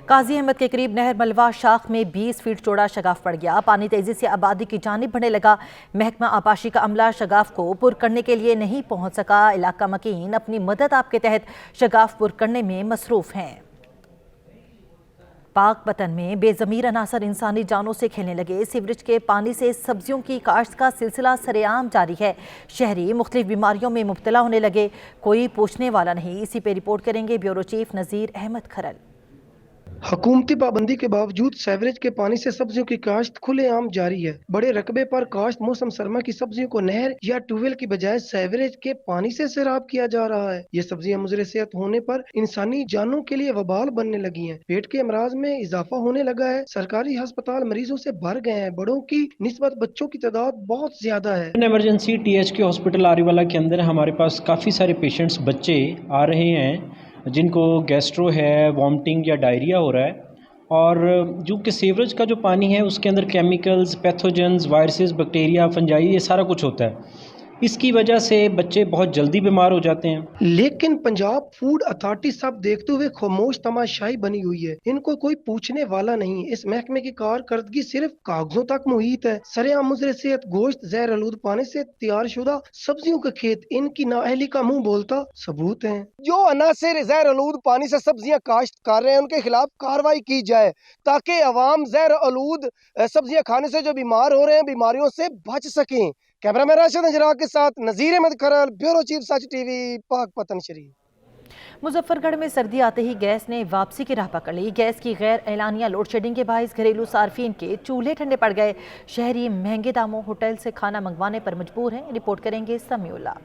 قاضی احمد کے قریب نہر ملوا شاخ میں 20 فیٹ چوڑا شگاف پڑ گیا۔ پانی تیزی سے آبادی کی جانب بڑھنے لگا۔ محکمہ آبپاشی کا عملہ شگاف کو پر کرنے کے لیے نہیں پہنچ سکا۔ علاقہ مکین اپنی مدد آپ کے تحت شگاف پر کرنے میں مصروف ہیں۔ پاک وطن میں بے ضمیر عناصر انسانی جانوں سے کھیلنے لگے۔ سیوریج کے پانی سے سبزیوں کی کاشت کا سلسلہ سرے عام جاری ہے۔ شہری مختلف بیماریوں میں مبتلا ہونے لگے، کوئی پوچھنے والا نہیں۔ اسی پہ رپورٹ کریں گے بیورو چیف نذیر احمد کھرل۔ حکومتی پابندی کے باوجود سیوریج کے پانی سے سبزیوں کی کاشت کھلے عام جاری ہے۔ بڑے رقبے پر کاشت موسم سرما کی سبزیوں کو نہر یا ٹیوب ویل کی بجائے سیوریج کے پانی سے سیراب کیا جا رہا ہے۔ یہ سبزیاں مضر صحت ہونے پر انسانی جانوں کے لیے وبال بننے لگی ہیں۔ پیٹ کے امراض میں اضافہ ہونے لگا ہے۔ سرکاری ہسپتال مریضوں سے بھر گئے ہیں۔ بڑوں کی نسبت بچوں کی تعداد بہت زیادہ ہے۔ ایمرجنسی ٹی ایچ کے ہاسپٹل آری والا کے اندر ہمارے پاس کافی سارے پیشنٹس بچے آ رہے ہیں جن کو گیسٹرو ہے، وامٹنگ یا ڈائریا ہو رہا ہے، اور جو کہ سیوریج کا جو پانی ہے اس کے اندر کیمیکلز، پیتھوجنز، وائرسز، بیکٹیریا، فنجائی، یہ سارا کچھ ہوتا ہے۔ اس کی وجہ سے بچے بہت جلدی بیمار ہو جاتے ہیں۔ لیکن پنجاب فوڈ اتھارٹی سب دیکھتے ہوئے خاموش تماشائی بنی ہوئی ہے۔ ان کو کوئی پوچھنے والا نہیں۔ اس محکمے کی کارکردگی صرف کاغذوں تک محیط ہے۔ سرعام مضر صحت گوشت، زہر آلود پانی سے تیار شدہ سبزیوں کے کھیت ان کی نااہلی کا منہ بولتا ثبوت ہیں۔ جو عناصر زہر آلود پانی سے سبزیاں کاشت کر رہے ہیں ان کے خلاف کارروائی کی جائے تاکہ عوام زہر آلود سبزیاں کھانے سے جو بیمار ہو رہے ہیں بیماریوں سے بچ سکیں۔ کیمرہ مین راشد نجرا کے ساتھ نذیر احمد کھرل، بیورو چیف سچ ٹی وی، پاک پتن شریف۔ مظفر گڑھ میں سردی آتے ہی گیس نے واپسی کی راہ پکڑ لی۔ گیس کی غیر اعلانیہ لوڈ شیڈنگ کے باعث گھریلو صارفین کے چولہے ٹھنڈے پڑ گئے۔ شہری مہنگے داموں ہوٹل سے کھانا منگوانے پر مجبور ہیں۔ رپورٹ کریں گے سمیع اللہ۔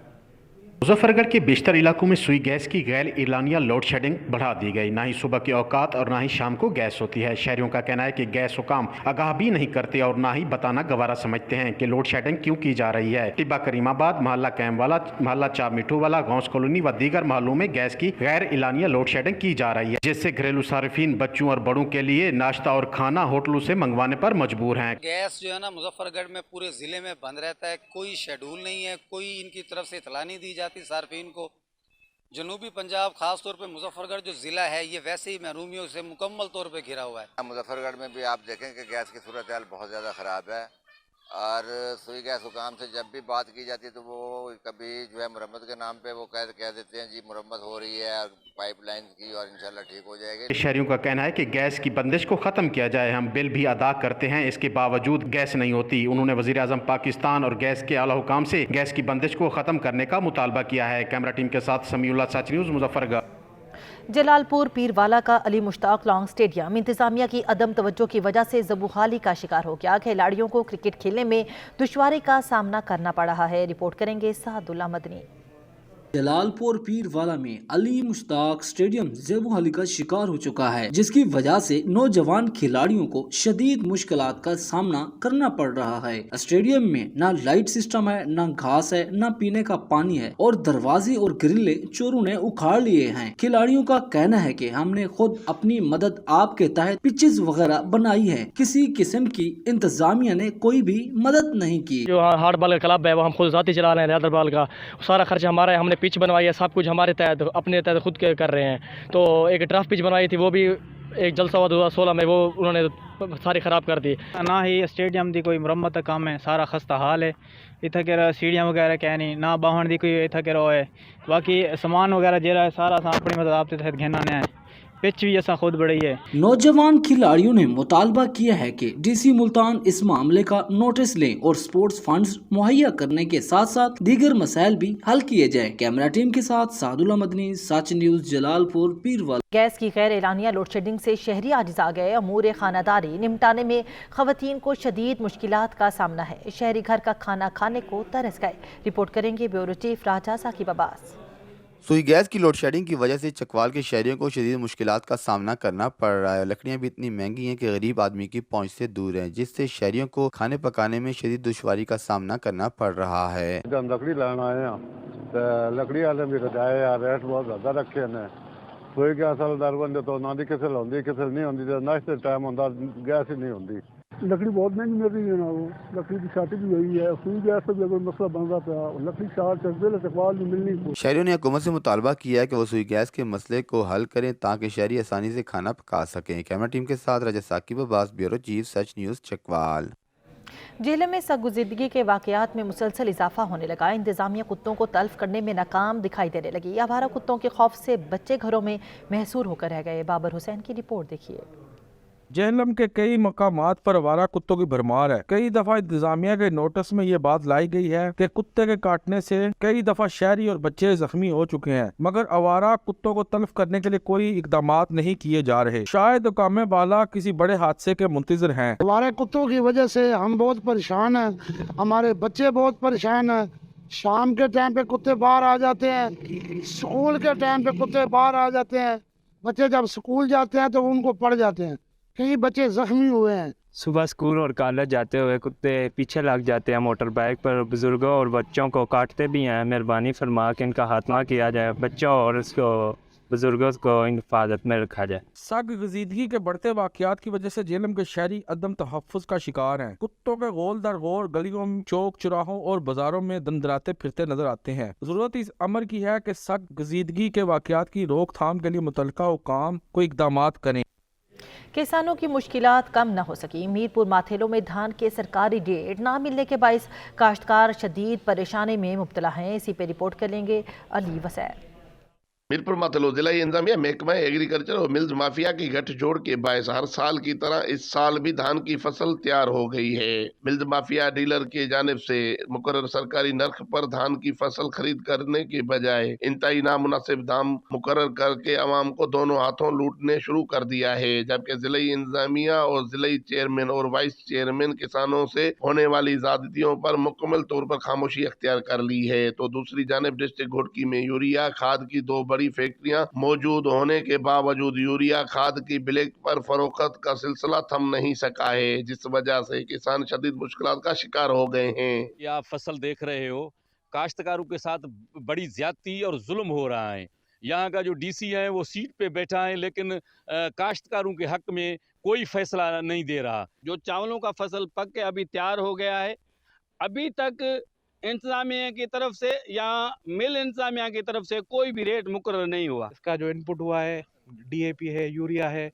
مظفر گڑھ کے بیشتر علاقوں میں سوئی گیس کی غیر اعلانیہ لوڈ شیڈنگ بڑھا دی گئی۔ نہ ہی صبح کے اوقات اور نہ ہی شام کو گیس ہوتی ہے۔ شہریوں کا کہنا ہے کہ گیس حکام آگاہ بھی نہیں کرتے اور نہ ہی بتانا گوارا سمجھتے ہیں کہ لوڈ شیڈنگ کیوں کی جا رہی ہے۔ ٹبہ کریم آباد، محلہ کیم والا، محلہ چار مٹھو والا، غوث کالونی و دیگر محلوں میں گیس کی غیر اعلانیہ لوڈ شیڈنگ کی جا رہی ہے، جس سے گھریلو صارفین بچوں اور بڑوں کے لیے ناشتہ اور کھانا ہوٹلوں سے منگوانے پر مجبور ہیں۔ گیس جو ہے نا مظفر گڑھ میں پورے ضلع میں بند رہتا ہے، کوئی شیڈول نہیں ہے، کوئی ان کی طرف سے اطلاع نہیں دی جاتی صارفین کو۔ جنوبی پنجاب خاص طور پہ مظفر گڑھ جو ضلع ہے یہ ویسے ہی محرومیوں سے مکمل طور پہ گھرا ہوا ہے۔ مظفر گڑھ میں بھی آپ دیکھیں کہ گیس کی صورتحال بہت زیادہ خراب ہے، اور سوئی گیس حکام سے جب بھی بات کی جاتی ہے تو وہ کبھی جو ہے مرمت کے نام پہ وہ کہہ دیتے ہیں جی مرمت ہو رہی ہے اور پائپ لائنز کی اور انشاءاللہ ٹھیک ہو جائے گی۔ شہریوں کا کہنا ہے کہ گیس کی بندش کو ختم کیا جائے۔ ہم بل بھی ادا کرتے ہیں، اس کے باوجود گیس نہیں ہوتی۔ انہوں نے وزیر اعظم پاکستان اور گیس کے اعلیٰ حکام سے گیس کی بندش کو ختم کرنے کا مطالبہ کیا ہے۔ کیمرہ ٹیم کے ساتھ سمیع اللہ، سچ نیوز، مظفر گڑھ۔ جلال پور پیر والا کا علی مشتاق لانگ سٹیڈیم انتظامیہ کی عدم توجہ کی وجہ سے زبوحالی کا شکار ہو گیا۔ کھلاڑیوں کو کرکٹ کھیلنے میں دشواری کا سامنا کرنا پڑ رہا ہے۔ رپورٹ کریں گے سعد اللہ مدنی۔ جلال پور پیر والا میں علی مشتاق سٹیڈیم زبوحالی کا شکار ہو چکا ہے، جس کی وجہ سے نوجوان کھلاڑیوں کو شدید مشکلات کا سامنا کرنا پڑ رہا ہے۔ سٹیڈیم میں نہ لائٹ سسٹم ہے، نہ گھاس ہے، نہ پینے کا پانی ہے، اور دروازے اور گرلے چوروں نے اکھاڑ لیے ہیں۔ کھلاڑیوں کا کہنا ہے کہ ہم نے خود اپنی مدد آپ کے تحت پچز وغیرہ بنائی ہے، کسی قسم کی انتظامیہ نے کوئی بھی مدد نہیں کی۔ جو ہارڈ بال کا کلب ہے وہ ہم خود ذاتی چلا رہے ہیں، لیدر بال کا سارا خرچہ ہمارا ہے۔ ہم نے پچ بنوائی ہے، سب کچھ ہمارے تحت اپنے تحت خود کر رہے ہیں۔ تو ایک ٹرف پچ بنوائی تھی، وہ بھی ایک جلسہ ہوا 2016 میں، وہ انہوں نے ساری خراب کر دی۔ نہ ہی اسٹیڈیم دی کوئی مرمت کا کام ہے، سارا خستہ حال ہے۔ اتنا کہ سیڑھیاں وغیرہ کہہ نہیں، نہ باہن دی کوئی اتنا کہ ہے، باقی سامان وغیرہ جہاں ہے سارا اپنی مدد آپ کے تحت گھننا ہے۔ پچ بھی ایسا خود بڑی ہے۔ نوجوان کھلاڑیوں نے مطالبہ کیا ہے کہ ڈی سی ملتان اس معاملے کا نوٹس لیں اور سپورٹس فنڈز مہیا کرنے کے ساتھ ساتھ دیگر مسائل بھی حل کیے جائیں۔ کیمرہ ٹیم کے ساتھ سعد اللہ مدنی، سچ نیوز، جلال پور پیر والا۔ گیس کی غیر اعلانیہ لوڈ شیڈنگ سے شہری عاجز آ گئے۔ امور خانہ داری نمٹانے میں خواتین کو شدید مشکلات کا سامنا ہے۔ شہری گھر کا کھانا کھانے کو ترس گئے۔ رپورٹ کریں گے بیورو چیف راجہ ثاقب عباس۔ سوئی گیس کی لوڈ شیڈنگ کی وجہ سے چکوال کے شہریوں کو شدید مشکلات کا سامنا کرنا پڑ رہا ہے۔ لکڑیاں بھی اتنی مہنگی ہیں کہ غریب آدمی کی پہنچ سے دور ہیں، جس سے شہریوں کو کھانے پکانے میں شدید دشواری کا سامنا کرنا پڑ رہا ہے۔ ہم لکڑی لین آئے ہیں، لکڑی والے بھی رجائے ریٹ بہت زیادہ رکھے ہیں۔ سوئی گیس والے در بندے تو نہ دی کسل ہوندی، کسل نہیں ہوندی، ناشتے ٹائم ہوتا گیس ہی نہیں ہوندی۔ लकड़ी बहुत महंगी मिल रही है ना, वो लकड़ी की शॉर्टेज भी हुई है, सुई गैस का भी अगर मसला बन रहा था, लकड़ी शॉर्ट चकवाल भी मिलनी को। शहरियों ने हुकूमत से मुतालबा किया है कि वो सुई गैस के मसले को हल करें ताकि शहरी आसानी से खाना पका सकें। कैमरा टीम के साथ रजा साकिब अब्बास, ब्यूरो चीफ, सच न्यूज़, चकवाल। झेलम में सरगुज़िदगी के वाक़यात में मुसलसल इजाफा होने लगा। इंतज़ामिया कुत्तों को तल्फ करने में नाकाम दिखाई देने लगी। आवारा कुत्तों के खौफ से बच्चे घरों में महसूर होकर रह गए। बाबर हुसैन की रिपोर्ट देखिए। झेलम के कई मकामात पर आवारा कुत्तों की भरमार है। कई दफा इंतजामिया के नोटिस में ये बात लाई गई है कि कुत्ते के काटने से कई दफा शहरी और बच्चे जख्मी हो चुके हैं, मगर आवारा कुत्तों को तल्फ करने के लिए कोई इकदाम नहीं किए जा रहे। शायद हुकाम वाला किसी बड़े हादसे के मुंतजर हैं। आवारा कुत्तों की वजह से हम बहुत परेशान हैं, हमारे बच्चे बहुत परेशान हैं। शाम के टाइम पे कुत्ते बाहर आ जाते हैं, स्कूल के टाइम पे कुत्ते बाहर आ जाते हैं। बच्चे जब स्कूल जाते हैं तो उनको पड़ जाते हैं, कई बच्चे जख्मी हुए हैं। सुबह स्कूल और कॉलेज जाते हुए कुत्ते पीछे लग जाते हैं मोटर बाइक पर, बुजुर्गों और बच्चों को काटते भी हैं। मेहरबानी फरमा के इनका खात्मा किया जाए, बच्चों और इसको बुजुर्गों को हिफाजत में रखा जाए। सरगुज़िदगी के बढ़ते वाक़यात की वजह से झेलम के शहरी अदम तहफ़्फ़ुज़ का शिकार हैं। कुत्तों के गोल दर गोल गलियों, चौक चौराहों और बाजारों में दंदराते फिरते नजर आते हैं। जरूरत इस अमर की है कि सरगुज़िदगी के वाक़यात की रोकथाम के लिए मुतल्लिका हुकाम को इक़दामात करें। किसानों की मुश्किलात कम न हो सकी। मीरपुर माथेलो में धान के सरकारी रेट ना मिलने के बाइस काश्तकार शदीद परेशानी में मुब्तला हैं। इसी पे रिपोर्ट करेंगे अली वसैर। मीरपुर माथेलो जिला इंतजामिया महकमा एग्रीकल्चर और मिल्स माफिया की गठजोड़ के बायस हर साल की तरह इस साल भी धान की फसल तैयार हो गई है। मिल्स माफिया डीलर के जानिब से मुकर्रर सरकारी नर्ख पर धान की फसल खरीद करने के बजाय इंतहाई नामुनासिब दाम मुकर्रर करके अवाम को दोनों हाथों लूटने शुरू कर दिया है, जबकि जिला इंतजामिया और जिला चेयरमैन और वाइस चेयरमैन किसानों से होने वाली ज्यादतियों पर मुकम्मल तौर पर खामोशी अख्तियार कर ली है। तो दूसरी जानिब डिस्ट्रिक्ट घोटकी में यूरिया खाद की दो बड़ी फैक्ट्रियां मौजूद होने के बावजूद यूरिया खाद की ब्लैक पर फरोख्त का सिलसिला थम नहीं सका है, जिस वजह से किसान शदीद मुश्किलात का शिकार हो गए हैं। ये आप फसल देख रहे हो, काश्तकारों के साथ बड़ी ज्यादती और जुल्म हो रहा है। यहाँ का जो डीसी है वो सीट पे बैठा है, लेकिन काश्तकारों के हक में कोई फैसला नहीं दे रहा। जो चावलों का फसल पक के अभी तैयार हो गया है, अभी तक इंतजामिया की तरफ से या मिल इंतजामिया की तरफ से कोई भी रेट मुकर्रर नहीं हुआ। इसका जो इनपुट हुआ है, डीएपी है, यूरिया है,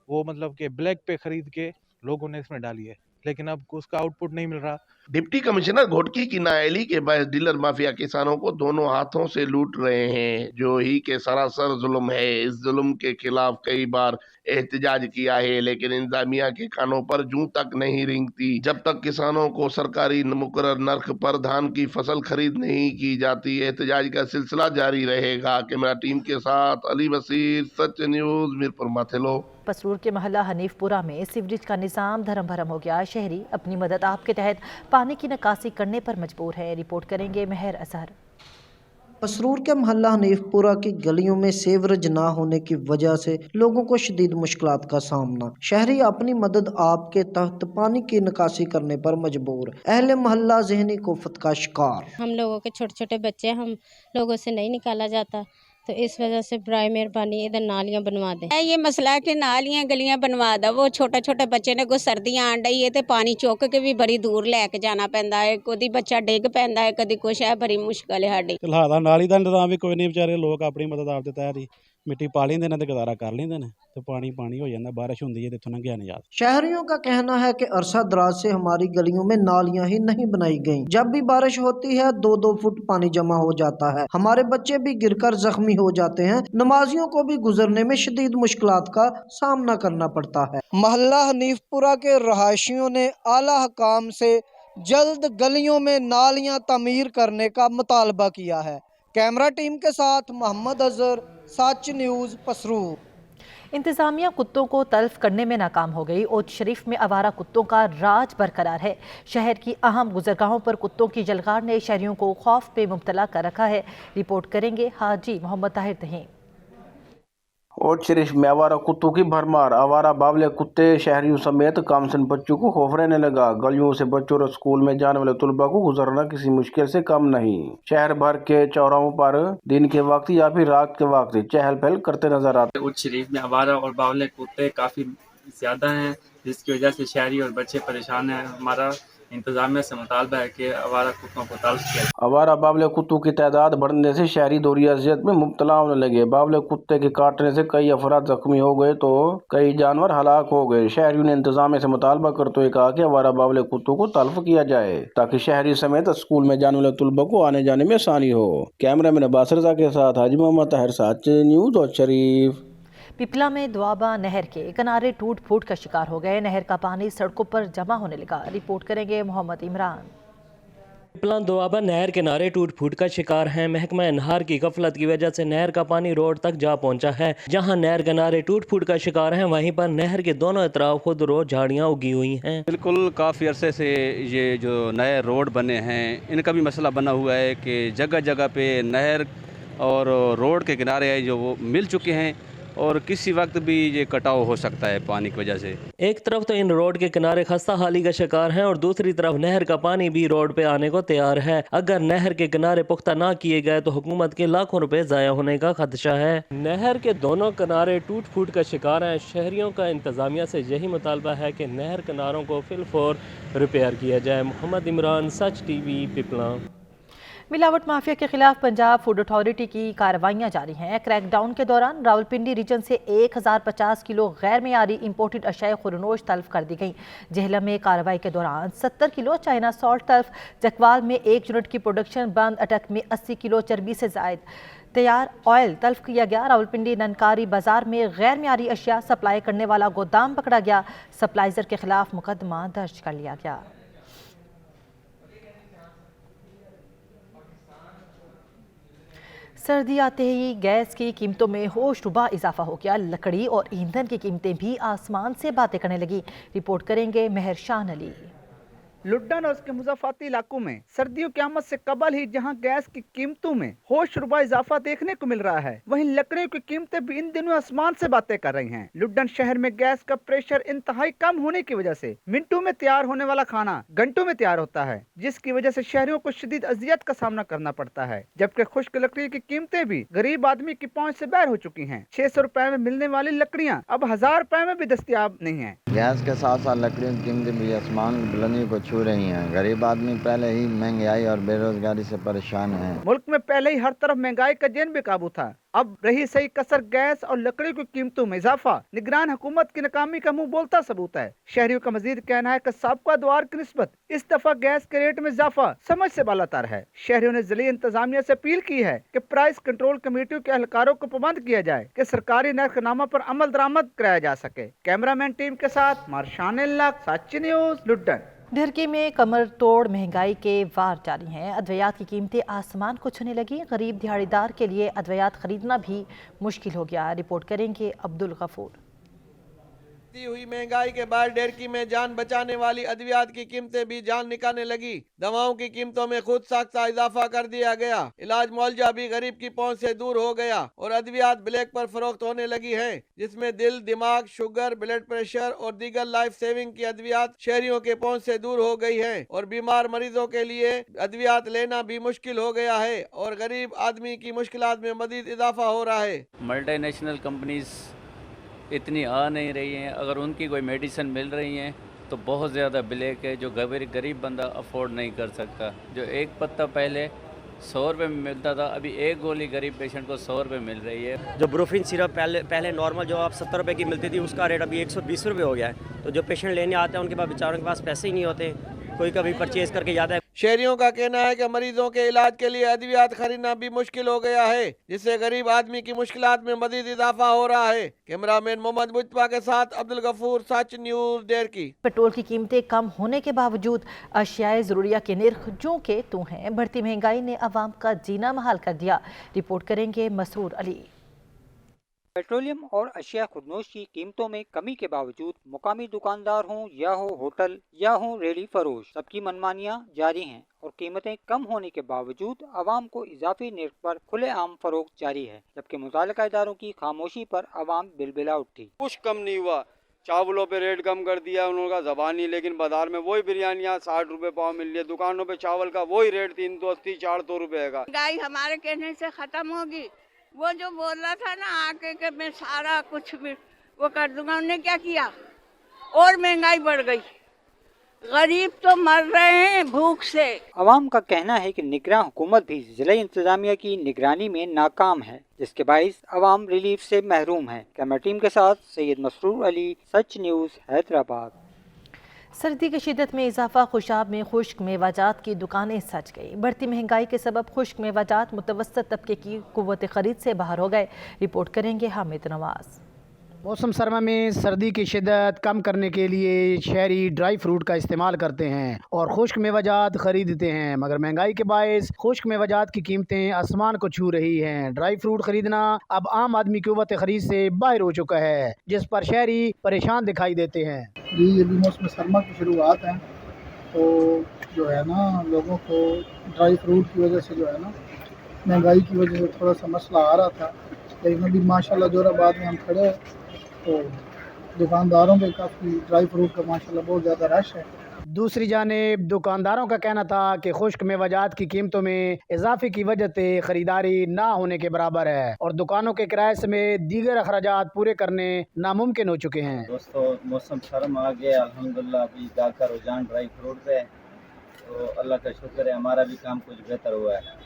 वो मतलब कि ब्लैक पे खरीद के लोगों ने इसमें डाली है, लेकिन अब उसका आउटपुट नहीं मिल रहा। डिप्टी कमिश्नर घोटकी की नाअहली के बाद डीलर माफिया किसानों को दोनों हाथों से लूट रहे हैं, जो ही के सरासर जुल्म है। इस जुल्म के खिलाफ कई बार एहतजाज किया है, लेकिन इंतजामिया के कानों पर जूं तक नहीं रेंगती। जब तक किसानों को सरकारी मुकर्रर नर्ख पर धान की फसल खरीद नहीं की जाती, एहतजाज का सिलसिला जारी रहेगा। कैमरा टीम के साथ अली वसीर, सच न्यूज, मीरपुर माथेलो। पसरूर के महल्ला हनीफपुरा में सीवरेज का निज़ाम धर्म भरम हो गया। शहरी अपनी मदद आप के तहत पानी की निकासी करने पर मजबूर है। रिपोर्ट करेंगे मेहर अजहर। पसरूर के महल्ला हनीफपुरा की गलियों में सीवरेज ना होने की वजह से लोगों को शदीद मुश्किलात का सामना। शहरी अपनी मदद आप के तहत पानी की निकासी करने पर मजबूर। अहले महल्ला ज़हनी कुफत का शिकार। हम लोगों के छोटे छोटे बच्चे हम लोगों से नहीं निकाला जाता, तो इस वजह से बराए मेहरबानी इधर नालियां बनवा दें। ये मसला है कि नालियां गलियां बनवा दो। वो छोटे छोटे बच्चे ने कोई सर्दियां आन डई है तो पानी चुक के भी बड़ी दूर लैके जाना पैंदा है, कदी बच्चा डिग पैंदा है, कदी कुछ है, बड़ी मुश्किल है साडी। फिलहाल नाली का इंतजाम भी कोई नहीं, बेचारे लोग अपनी मदद आप तैयार ही मिट्टी पा लेंदे ने ते गुजारा कर लेंदे ने, तो पानी पानी हो जाता, बारिश होंदी है तो इत्थों लंघिया नहीं जाता। शहरियों का कहना है कि अरसा दराज से हमारी गलियों में नालियां ही नहीं बनाई गईं। जब भी बारिश होती है 2-2 फुट पानी जमा हो जाता है। हमारे बच्चे भी गिरकर जख्मी हो जाते हैं। नमाजियों को भी गुजरने में शदीद मुश्किलात का सामना करना पड़ता है। महल्ला हनीफपुरा के रहायशियों ने आला हकाम से जल्द गलियों में नालियां तमीर करने का मुतालबा किया है। कैमरा टीम के साथ मोहम्मद अजहर, सच न्यूज़, पसरूर। इंतज़ामिया कुत्तों को तल्फ करने में नाकाम हो गई। ओट शरीफ में आवारा कुत्तों का राज बरकरार है। शहर की अहम गुजरगाहों पर कुत्तों की जलगार ने शहरियों को खौफ पे मुब्तला कर रखा है। रिपोर्ट करेंगे हाजी मोहम्मद ताहिर तहीम। ओट शरीफ में आवारा कुत्तों की भरमार। आवारा बावले कुत्ते शहरियों समेत कामसिन बच्चों को खौफ रहने लगा। गलियों से बच्चों और स्कूल में जाने वाले तुलबा को गुजरना किसी मुश्किल से कम नहीं। शहर भर के चौराहों पर दिन के वक्त या फिर रात के वक्त चहल पहल करते नजर आते। ओट शरीफ में आवारा और बावले कुत्ते काफी ज़्यादा हैं, जिसकी वजह से शहरी और बच्चे परेशान हैं। हमारा इंतज़ामिया से मुतालबा है कि आवारा कुत्तों को तल्फ किया जाए। आवारा बावले कुत्तों की तादाद बढ़ने से शहरी दोहरी अजियत में मुब्तला होने लगे। बावले कुत्ते के काटने से कई अफराद जख्मी हो गए तो कई जानवर हलाक हो गए। शहरियों ने इंतजामिया से मुतालबा करते हुए कहा कि आवारा बावले कुत्तों को तल्फ किया जाए ताकि शहरी समेत स्कूल में जाने वाले तलबा को आने जाने में आसानी हो। कैमरा मैन अब्बास रज़ा के साथ हाजी मोहम्मद ताहिर साच न्यूज़ और शरीफ। पिपला में दुआबा नहर के किनारे टूट फूट का शिकार हो गए। नहर का पानी सड़कों पर जमा होने लगा। रिपोर्ट करेंगे मोहम्मद इमरान। पिपला दोआबा नहर किनारे टूट फूट का शिकार हैं। महकमा अनहार की गफलत की वजह से नहर का पानी रोड तक जा पहुंचा है। जहां नहर किनारे टूट फूट का शिकार हैं, वहीं पर नहर के दोनों तरफ खुद रोड झाड़ियां उगी हुई हैं। बिल्कुल काफ़ी अरसे से ये जो नए रोड बने हैं, इनका भी मसला बना हुआ है कि जगह जगह पे नहर और रोड के किनारे जो वो मिल चुके हैं और किसी वक्त भी ये कटाव हो सकता है पानी की वजह से। एक तरफ तो इन रोड के किनारे खस्ता हाली का शिकार हैं और दूसरी तरफ नहर का पानी भी रोड पे आने को तैयार है। अगर नहर के किनारे पुख्ता ना किए गए तो हुकूमत के लाखों रुपए ज़ाया होने का खदशा है। नहर के दोनों किनारे टूट फूट का शिकार हैं। शहरियों का इंतजामिया से यही मुतालबा है कि नहर किनारों को फिलफौर रिपेयर किया जाए। मोहम्मद इमरान, सच टीवी, पिपला। मिलावट माफिया के खिलाफ पंजाब फूड अथॉरिटी की कार्रवाइयां जारी हैं। क्रैकडाउन के दौरान रावलपिंडी रीजन से 1050 किलो गैर मियारी इंपोर्टेड अशाए खुरनोश तल्फ कर दी गई। जेहलम में कार्रवाई के दौरान 70 किलो चाइना सॉल्ट तल्फ। चकवाल में 1 यूनिट की प्रोडक्शन बंद। अटक में 80 किलो चर्बी से जायद तैयार ऑयल तल्फ किया गया। रावलपिंडी ननकारी बाजार में गैर मियारी अशिया सप्लाई करने वाला गोदाम पकड़ा गया। सप्लाइजर के खिलाफ मुकदमा दर्ज कर लिया गया। सर्दी आते ही गैस की कीमतों में होशरुबा इजाफा हो गया। लकड़ी और ईंधन की कीमतें भी आसमान से बातें करने लगी। रिपोर्ट करेंगे मेहर शान अली। लुड्डन और उसके मुज़ाफ़ाती इलाकों में सर्दियों की आमद से कबल ही जहां गैस की कीमतों में होशरुबा इजाफा देखने को मिल रहा है, वहीं लकड़ियों की कीमतें भी इन दिनों आसमान से बातें कर रही हैं। लुड्डन शहर में गैस का प्रेशर इंतहाई कम होने की वजह से मिनटों में तैयार होने वाला खाना घंटों में तैयार होता है, जिसकी वजह से शहरियों को शदीद अजियत का सामना करना पड़ता है। जबकि खुश्क लकड़ी की कीमतें भी गरीब आदमी की पहुँच से बाहर हो चुकी है। 600 रुपए में मिलने वाली लकड़ियाँ अब 1000 रुपए में भी दस्तयाब नहीं है। गैस के साथ साथ लकड़ियों की कीमतें भी आसमान बुलंदी को छू रही हैं। गरीब आदमी पहले ही महंगाई और बेरोजगारी से परेशान है। मुल्क में पहले ही हर तरफ महंगाई का जैन बेकाबू था, अब रही सही कसर गैस और लकड़ी की कीमतों में इजाफा निगरान हुकूमत की नाकामी का मुंह बोलता सबूत है। शहरियों का मजीद कहना है कि साबका द्वार की निस्बत इस दफा गैस के रेट में इजाफा समझ से बालातर है। शहरियों ने जिले इंतजामिया से अपील की है कि प्राइस कंट्रोल कमेटियों के एहलकारों को पाबंद किया जाए कि सरकारी नरखनामा पर अमल दरामद कराया जा सके। कैमरामैन टीम के साथ मार्शान सच न्यूज़, लुड्डन। ढरकी में कमर तोड़ महंगाई के वार जारी हैं। अद्वियात की कीमतें आसमान को छूने लगी। गरीब दिहाड़ीदार के लिए अद्वियात खरीदना भी मुश्किल हो गया। रिपोर्ट करेंगे अब्दुल गफूर। हुई महंगाई के बाद ढरकी में जान बचाने वाली अद्वियात की कीमतें भी जान निकालने लगी। दवाओं की कीमतों में खुद साख्ता इजाफा कर दिया गया। इलाज मुआवजा भी गरीब की पहुंच से दूर हो गया और अद्वियात ब्लैक पर फरोख्त होने लगी हैं, जिसमें दिल, दिमाग, शुगर, ब्लड प्रेशर और दीगर लाइफ सेविंग की अद्वियात शहरियों के पहुंच से दूर हो गई है और बीमार मरीजों के लिए अद्वियात लेना भी मुश्किल हो गया है और गरीब आदमी की मुश्किलात में मजीद इजाफा हो रहा है। मल्टीनेशनल कंपनीज इतनी आ नहीं रही हैं। अगर उनकी कोई मेडिसिन मिल रही हैं तो बहुत ज़्यादा ब्लैक है, जो गरीब बंदा अफोर्ड नहीं कर सकता। जो एक पत्ता पहले 100 रुपये में मिलता था, अभी एक गोली गरीब पेशेंट को 100 रुपये मिल रही है। जो ब्रोफिन सिरप पहले नॉर्मल जो आप 70 रुपये की मिलती थी, उसका रेट अभी 120 रुपये हो गया है। तो जो पेशेंट लेने आते हैं उनके पास बेचारों के पास पैसे ही नहीं होते, कोई कभी परचेज करके जाता है। शहरियों का कहना है कि मरीजों के इलाज के लिए अद्वियात खरीदना भी मुश्किल हो गया है, जिससे गरीब आदमी की मुश्किलात में मजीद इजाफा हो रहा है। कैमरामैन मोहम्मद मुजतबा के साथ अब्दुल गफूर, सच न्यूज़, ढरकी। पेट्रोल की कीमतें कम होने के बावजूद अशियाए ज़रूरिया के निर्ख जो के तू हैं। बढ़ती महंगाई ने अवाम का जीना महाल कर दिया। रिपोर्ट करेंगे मसरूर अली। पेट्रोलियम और अशिया खुदनोश की कीमतों में कमी के बावजूद मुकामी दुकानदार हों या हो होटल या हो रेडी फरोश, सबकी मनमानियां जारी हैं और कीमतें कम होने के बावजूद आवाम को इजाफी निर्ख पर खुलेआम फरोख्त जारी है, जबकि मुताल्लिका इदारों की खामोशी पर आवाम बिलबिला उठी। कुछ कम नहीं हुआ। चावलों पे रेट कम कर दिया उनका ज़बानी, लेकिन बाजार में वही बिरयानियाँ 60 रुपए पाव मिल रही है। दुकानों पे चावल का वही रेट 380-400 रुपए का। महंगाई हमारे कहने से खत्म होगी। वो जो बोल रहा था ना आके कि मैं सारा कुछ भी वो कर दूंगा, उन्होंने क्या किया? और महंगाई बढ़ गई, गरीब तो मर रहे हैं भूख से। अवाम का कहना है कि निगरान हुकूमत भी जिला इंतजामिया की निगरानी में नाकाम है, जिसके बाइस अवाम रिलीफ से महरूम है। कैमरा टीम के साथ सैयद मसरूर अली, सच न्यूज़, हैदराबाद। सर्दी की शिद्दत में इजाफा, खुशाब में खुश्क मेवाजात की दुकानें सज गई। बढ़ती महंगाई के सबब खुश्क मेवाजात मुतवस्सत तबके की कुव्वत खरीद से बाहर हो गए। रिपोर्ट करेंगे हामिद नवाज। मौसम सरमा में सर्दी की शिद्दत कम करने के लिए शहरी ड्राई फ्रूट का इस्तेमाल करते हैं और खुश्क मेवाजात खरीदते हैं, मगर महंगाई के बायस खुश्क मेवाजात की कीमतें आसमान को छू रही हैं। ड्राई फ्रूट खरीदना अब आम आदमी की कुव्वत खरीद से बाहर हो चुका है, जिस पर शहरी परेशान दिखाई देते हैं। जी, ये भी मौसम सरमा की शुरुआत है, तो जो है ना लोगों को ड्राई फ्रूट की वजह से जो है ना महंगाई की वजह से थोड़ा सा मसला आ रहा था, लेकिन अभी माशाल्लाह जोराबाद में हम खड़े हैं तो दुकानदारों पे काफ़ी ड्राई फ्रूट का माशाल्लाह बहुत ज़्यादा रश है। दूसरी जानिब दुकानदारों का कहना था कि खुश्क मेवाजात की कीमतों में इजाफे की वजह से खरीदारी ना होने के बराबर है और दुकानों के किराए समेत दीगर अखराजात पूरे करने नामुमकिन हो चुके हैं। दोस्तों, मौसम गर्म आ गया, अल्हम्दुलिल्लाह अभी का रुझान ड्राई फ्रूट पे है, तो अल्लाह का शुक्र है हमारा भी काम कुछ बेहतर हुआ है।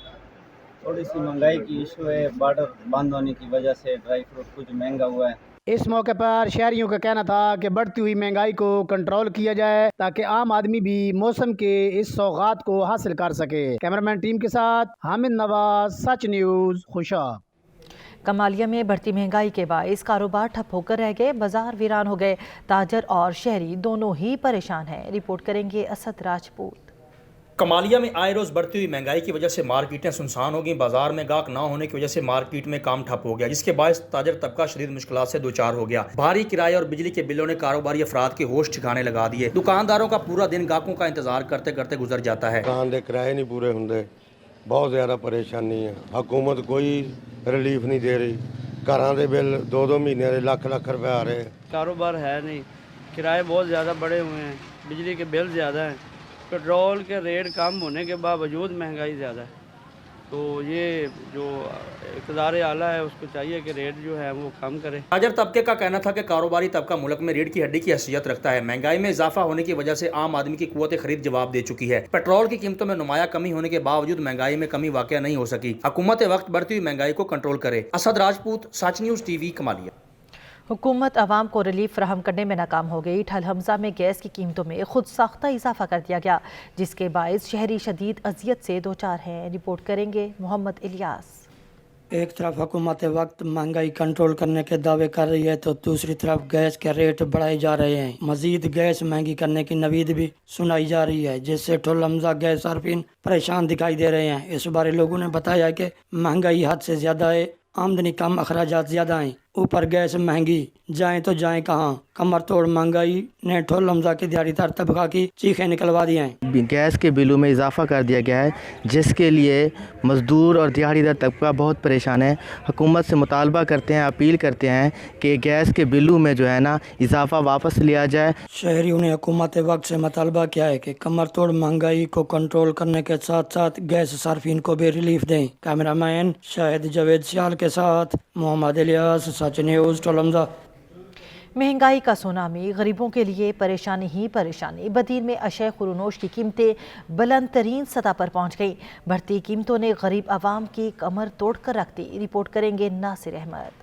थोड़ी सी महंगाई की इशू है, बॉर्डर बंद होने की वजह से ड्राई फ्रूट कुछ महंगा हुआ है। इस मौके पर शहरियों का कहना था कि बढ़ती हुई महंगाई को कंट्रोल किया जाए ताकि आम आदमी भी मौसम के इस सौगात को हासिल कर सके। कैमरामैन टीम के साथ हामिद नवाज, सच न्यूज़, खुशा। कमालिया में बढ़ती महंगाई के बाइस कारोबार ठप होकर रह गए, बाजार वीरान हो गए। ताजर और शहरी दोनों ही परेशान हैं। रिपोर्ट करेंगे असद राजपूत। कमालिया में आए रोज बढ़ती हुई महंगाई की वजह से मार्केटें सुनसान हो गई। बाजार में गाहक ना होने की वजह से मार्केट में काम ठप हो गया, जिसके बायस ताजर तबका शदीद मुश्किलात से दो चार हो गया। भारी किराए और बिजली के बिलों ने कारोबारी अफराद के होश ठिकाने लगा दिए। दुकानदारों का पूरा दिन गाहकों का इंतजार करते करते गुजर जाता है। दुकान के किराए नहीं पूरे होंगे, बहुत ज्यादा परेशानी है। हुकूमत कोई रिलीफ नहीं दे रही, घरों के बिल 2-2 महीने के लाख लाख रुपए आ रहे। कारोबार है नहीं, किराए बहुत ज़्यादा बढ़े हुए हैं, बिजली के बिल ज़्यादा हैं, पेट्रोल के रेट कम होने के बावजूद महंगाई ज़्यादा है। तो ये जो इक़्तिदार आला है उसको चाहिए कि रेट जो है वो कम करे। ताजर तबके का कहना था कि कारोबारी तबका मुल्क में रीढ़ की हड्डी की हैसियत रखता है। महंगाई में इजाफा होने की वजह से आम आदमी की कुव्वत खरीद जवाब दे चुकी है। पेट्रोल की कीमतों में नुमाया कमी होने के बावजूद महंगाई में कमी वाक़या नहीं हो सकी। हुकूमत वक्त बढ़ती हुई महंगाई को कंट्रोल करे। असद राजपूत, सच न्यूज़ टीवी, कमालिया। हुकूमत आवाम को रिलीफ फराहम करने में नाकाम हो गई। ठल हमजा में गैस की कीमतों में खुद साख्ता इजाफा कर दिया गया, जिसके बायस शहरी शदीद अजियत से दो चार हैं। रिपोर्ट करेंगे मोहम्मद इलियास। एक तरफ हुकूमत वक्त महंगाई कंट्रोल करने के दावे कर रही है तो दूसरी तरफ गैस के रेट बढ़ाए जा रहे हैं। मजीद गैस महंगी करने की नवीद भी सुनाई जा रही है, जिससे ठुल हमजा गैस सार्फिन परेशान दिखाई दे रहे हैं। इस बारे लोगों ने बताया कि महंगाई हद से ज़्यादा है, आमदनी कम, अखराजात ज़्यादा हैं, ऊपर गैस महंगी, जाएं तो जाएं कहाँ। कमर तोड़ महंगाई ने ठुल हमजा की दिहाड़ीदार तबका की चीखें निकलवा दी हैं। गैस के बिलों में इजाफा कर दिया गया है, जिसके लिए मजदूर और दिहाड़ीदार तबका बहुत परेशान है। हुकूमत से मुतालबा करते हैं, अपील करते हैं कि गैस के बिलों में जो है ना इजाफा वापस लिया जाए। शहरियों ने हुकूमत वक्त से मुतालबा किया है कि कमर तोड़ महंगाई को कंट्रोल करने के साथ साथ गैस सार्फिन को भी रिलीफ दें। कैमरामैन शाहिद जावेद सियाल के साथ मोहम्मद इलियास, सच न्यूज़, ठुल हमजा। महंगाई का सुनामी गरीबों के लिए परेशानी ही परेशानी। बदीन में अशय खुरनोश की कीमतें बुलंद तरीन सतह पर पहुँच गईं। बढ़ती कीमतों ने गरीब आवाम की कमर तोड़ कर रख दी। रिपोर्ट करेंगे नासिर अहमद।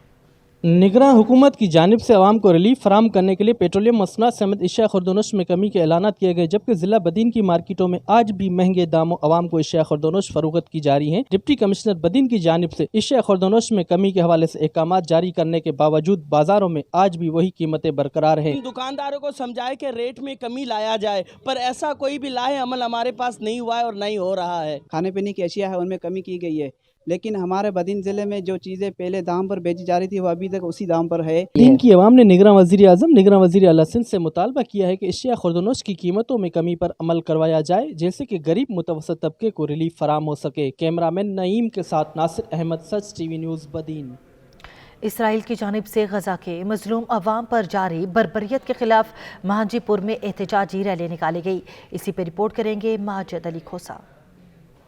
निगरान हुकूमत की जानिब से आवाम को रिलीफ फराम करने के लिए पेट्रोलियम मसनूआत समेत अशिया खुर्दनोश में कमी के ऐलानात किए गए, जबकि जिला बदीन की मार्केटों में आज भी महंगे दामों आवाम को अशिया खुर्दनोश फरोख्त की जा रही हैं। डिप्टी कमिश्नर बदीन की जानिब से अशिया खुर्दनोश में कमी के हवाले से अहकामात जारी करने के बावजूद बाजारों में आज भी वही कीमतें बरकरार हैं। दुकानदारों को समझाए कि रेट में कमी लाया जाए, पर ऐसा कोई भी लाहे अमल हमारे पास नहीं हुआ है और नहीं हो रहा है। खाने पीने की अशिया है उनमें कमी की गई है, लेकिन हमारे बदीन ज़िले में जो चीज़ें पहले दाम पर बेची जा रही थी वो अभी तक उसी दाम पर है। बदीन की अवाम ने निगरान वज़ीर आज़म निगरान वज़ीर आला सिंध से मुतालबा किया है कि अशिया खुर्दनोश की कीमतों में कमी पर अमल करवाया जाए, जैसे कि गरीब मुतवस्सित तबके को रिलीफ फराम हो सके। कैमरामैन नईम के साथ नासिर अहमद, सच टीवी न्यूज़, बदीन। इसराइल की जानिब से गजा के मजलूम अवाम पर जारी बर्बरियत के खिलाफ महाजीपुर में एहतजाजी रैली निकाली गई। इसी पर रिपोर्ट करेंगे माजिद अली खोसा।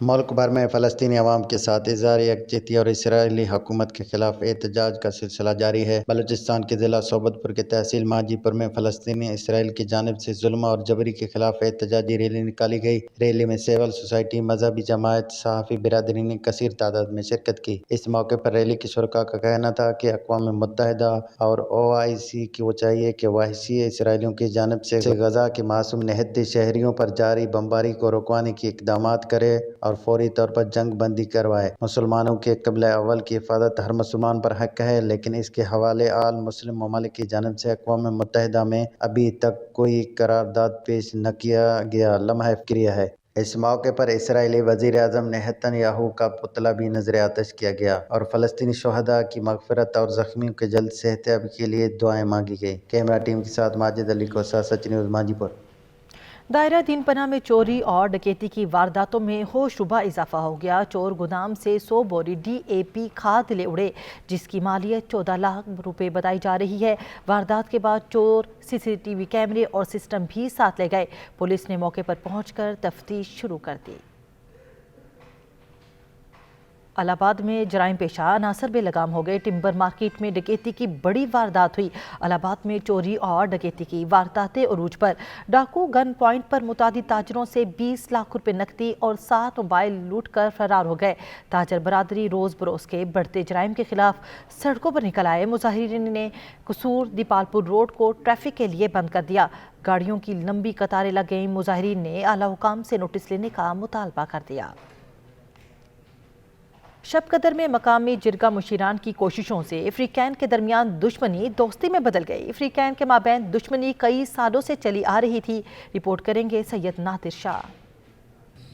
मुल्क भर में फ़लस्तीनी अवाम के साथ इज़हार यकजहती और इसराइली हुकूमत के खिलाफ एहतजाज का सिलसिला जारी है। बलूचिस्तान के ज़िला सोबतपुर के तहसील मांझीपुर में फ़लस्तीनी इसराइल की जानिब से जुल्म और जबरी के खिलाफ एहतजाजी रैली निकाली गई। रैली में सिविल सोसाइटी, मजहबी जमात, सहाफ़ी बिरादरी ने कसीर तादाद में शिरकत की। इस मौके पर रैली के शुरका का कहना था कि अक़वाम मुत्तहिदा और OIC को चाहिए कि वहशी इसराइलियों की जानिब से गज़ा के मासूम निहत्ते शहरियों पर जारी बमबारी को रुकवाने के इक़दामात करे और फौरी तौर पर जंग बंदी करवाए। मुसलमानों के क़िबला अव्वल की हिफाजत हर मुसलमान पर हक है, लेकिन इसके हवाले आल मुस्लिम ममालिक की जानिब से अक़वाम मुत्तहिदा में अभी तक कोई करारदाद पेश न किया गया। लम्हा फ़िक्रिया है। इस मौके पर इसराइली वज़ीर आज़म नेतन्याहू का पुतला भी नजर आतिश किया गया और फ़लस्तीनी शुहदा की मग़फ़िरत और ज़ख्मियों के जल्द सेहतयाबी के लिए दुआएं मांगी गई। कैमरा टीम के साथ माजिद अली कोसा, सच न्यूज़ मांझीपुर। दायरा दीन पना में चोरी और डकैती की वारदातों में होशरुबा इजाफा हो गया। चोर गोदाम से 100 बोरी DAP खाद ले उड़े, जिसकी मालियत 14 लाख रुपए बताई जा रही है। वारदात के बाद चोर CCTV कैमरे और सिस्टम भी साथ ले गए। पुलिस ने मौके पर पहुंचकर तफ्तीश शुरू कर दी। इलाहाबाद में जराइम पेशा नासर बेलगाम हो गए। टिम्बर मार्केट में डकैती की बड़ी वारदात हुई। इलाहाबाद में चोरी और डकैती की वारदातें उरूज पर। डाकू गन पॉइंट पर मुतादिद ताजरों से 20 लाख रुपए नकदी और 7 मोबाइल लूट कर फरार हो गए। ताजर बरादरी रोज़ बरोज़ के बढ़ते जराइम के खिलाफ सड़कों पर निकल आए। मुजाहिरीन ने कसूर दीपालपुर रोड को ट्रैफिक के लिए बंद कर दिया। गाड़ियों की लंबी कतारें लग गईं। मुजाहिरीन ने आला हुकाम से नोटिस लेने का मुतालबा कर दिया। शब कदर में मकामी जिरगा मुशीरान की कोशिशों से अफ्रीकैन के दरमियान दुश्मनी दोस्ती में बदल गई। अफ्रीकैन के माबैन दुश्मनी कई सालों से चली आ रही थी। रिपोर्ट करेंगे सैयद नादिर शाह।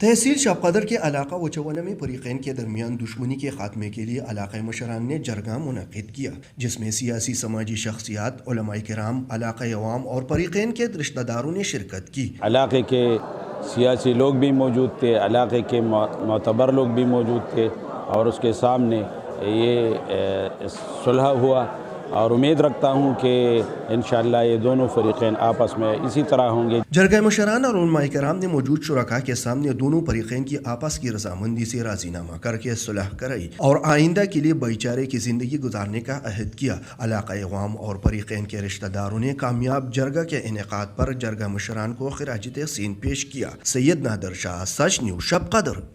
तहसील शब कदर के इलाका वचवाना में फरीकैन के दरमियान दुश्मनी के खात्मे के लिए इलाक़ाई मुशरान ने जरगा मुनक़िद किया, जिसमें सियासी समाजी शख्सियात, उलमाए किराम, इलाक़ाई अवाम और फरीकैन के रिश्तेदारों ने शिरकत की। इलाके के सियासी लोग भी मौजूद थे, इलाके के मोतबर लोग भी मौजूद थे और उसके सामने ये सुलह हुआ और उम्मीद रखता हूँ कि इंशाअल्लाह ये दोनों फरीक़ैन आपस में इसी तरह होंगे। जरगा मुशरान और उलमाए किराम ने मौजूद शुरका के सामने दोनों फरीक़ैन की आपस की रजामंदी से राजीनामा करके सुलह कराई और आइंदा के लिए भाईचारे की ज़िंदगी गुजारने का अहद किया। इलाक़ाई अवाम और फरीक़ैन के रिश्तेदारों ने कामयाब जरगा के इनेकाद पर जरगा मुशरान को खिराज तहसीन पेश किया। सैयद नादिर शाह, सच न्यूज़, शब कदर।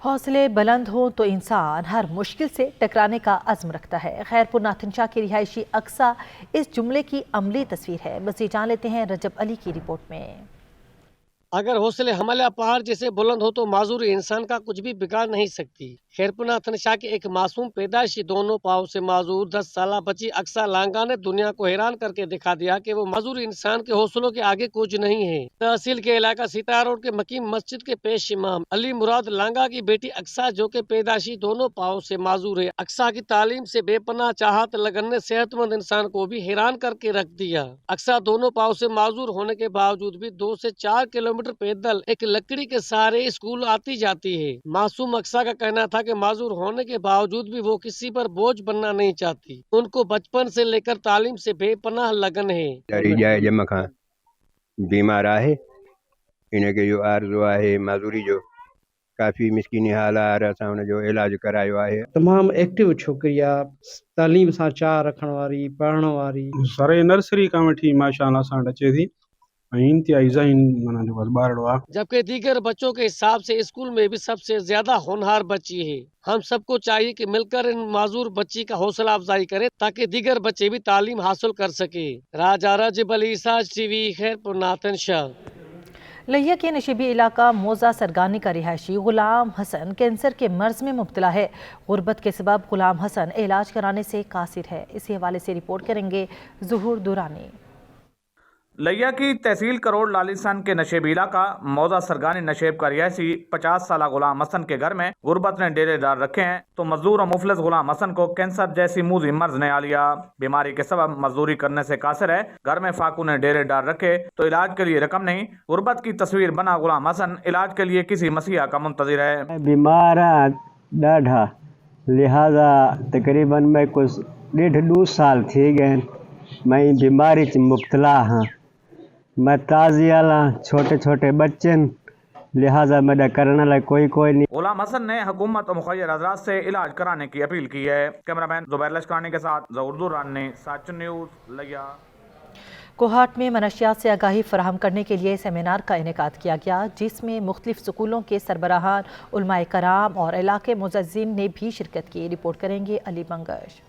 हौसले बुलंद हो तो इंसान हर मुश्किल से टकराने का अज़्म रखता है। खैरपुर नाथिनशाह की रिहायशी अक्सा इस जुमले की अमली तस्वीर है। मज़ीद जान लेते हैं रजब अली की रिपोर्ट में। अगर हौसले हमला पहाड़ जैसे बुलंद हो तो माजूर इंसान का कुछ भी बिगाड़ नहीं सकती। खैरपुर नाथिनशाह के एक मासूम पैदाइशी दोनों पाँव से माजूर 10 साला बच्ची अक्सा लांगा ने दुनिया को हैरान करके दिखा दिया कि वो माजूर इंसान के हौसलों के आगे कुछ नहीं है। तहसील के इलाका सीता रोड के मकीम मस्जिद के पेश इमाम अली मुराद लांगा की बेटी अक्सा, जो के पैदाइशी दोनों पाँव से माजूर है, अक्सा की तालीम से बेपनाह चाहत लगन ने सेहतमंद इंसान को भी हैरान करके रख दिया। अक्सा दोनों पाँव से माजूर होने के बावजूद भी 2 से 4 किलोमीटर पैदल एक लकड़ी के सहारे स्कूल आती जाती है। मासूम अक्सा का कहना था कि माजूर होने के बावजूद भी वो किसी पर बोझ बनना नहीं चाहती। उनको बचपन से लेकर तालीम से बेपनाह लगन है। बीमार आहे इनके जो आरज़ू आहे माजूरी जो काफ़ी मिसकिनी हाल आहे, असां हुन जो इलाज करायो आहे। तमाम एक्टिव छोकरिया, तालीम सां चाह रखण वारी, पढ़ण वारी। सारे नर्सरी का वठी माशाअल्लाह सां अचे थी। जबकि दीगर बच्चों के हिसाब से स्कूल में भी सबसे ज्यादा होनहार बच्ची है। हम सबको चाहिए कि मिलकर इन माजूर बच्ची का हौसला अफजाई करें ताकि दीगर बच्चे भी तालीम हासिल कर सके। राजा रजब अली, साज TV, खैरपुर नाथिनशाह। लिया के नशीबी इलाका मोजा सरगानी का रिहायशी गुलाम हसन कैंसर के मर्ज में मुब्तला है। गुर्बत के सबब गुलाम हसन इलाज कराने से कासिर है। इसी हवाले से रिपोर्ट करेंगे ज़ुहूर दुरानी। लिया की तहसील करोड़ लालिसान के नशेब इलाका मौजा सरगानी नशेब का रिहायशी 50 साला गुलाम हसन के घर में गुर्बत ने डेरे डाल रखे हैं तो मजदूर और मुफलिस गुलाम हसन को कैंसर जैसी मूजी मर्ज ने आ लिया। बीमारी के सबब मजदूरी करने से कासिर है। घर में फाकू ने डेरे डाल रखे तो इलाज के लिए रकम नहीं। गुर्बत की तस्वीर बना गुलाम हसन इलाज के लिए किसी मसीहा का मुंतजिर है। बीमार ॾाढा, लिहाजा तकरीबन मैं कुछ 1.5-2 साल थी गए मैं बीमारी च मुब्तला हाँ। मैं ताज़ियाला छोटे छोटे बच्चन लिहाजा मेरा करने ला कोई नहीं। गुलाम हसन ने हुकूमत और मुखिया हजरात से इलाज कराने की अपील की है। कैमरामैन जुबैर लश्कानी के साथ जहूर रानी, सच न्यूज़ लिया। कोहाट में मनशियात से आगाही फराहम करने के लिए सेमिनार का इनेकाद किया गया, जिसमें मुख्तलिफ स्कूलों के सरबराहान, उलमाए कराम और इलाके मुअज़्ज़िन ने भी शिरकत की। रिपोर्ट करेंगे अली बंगश।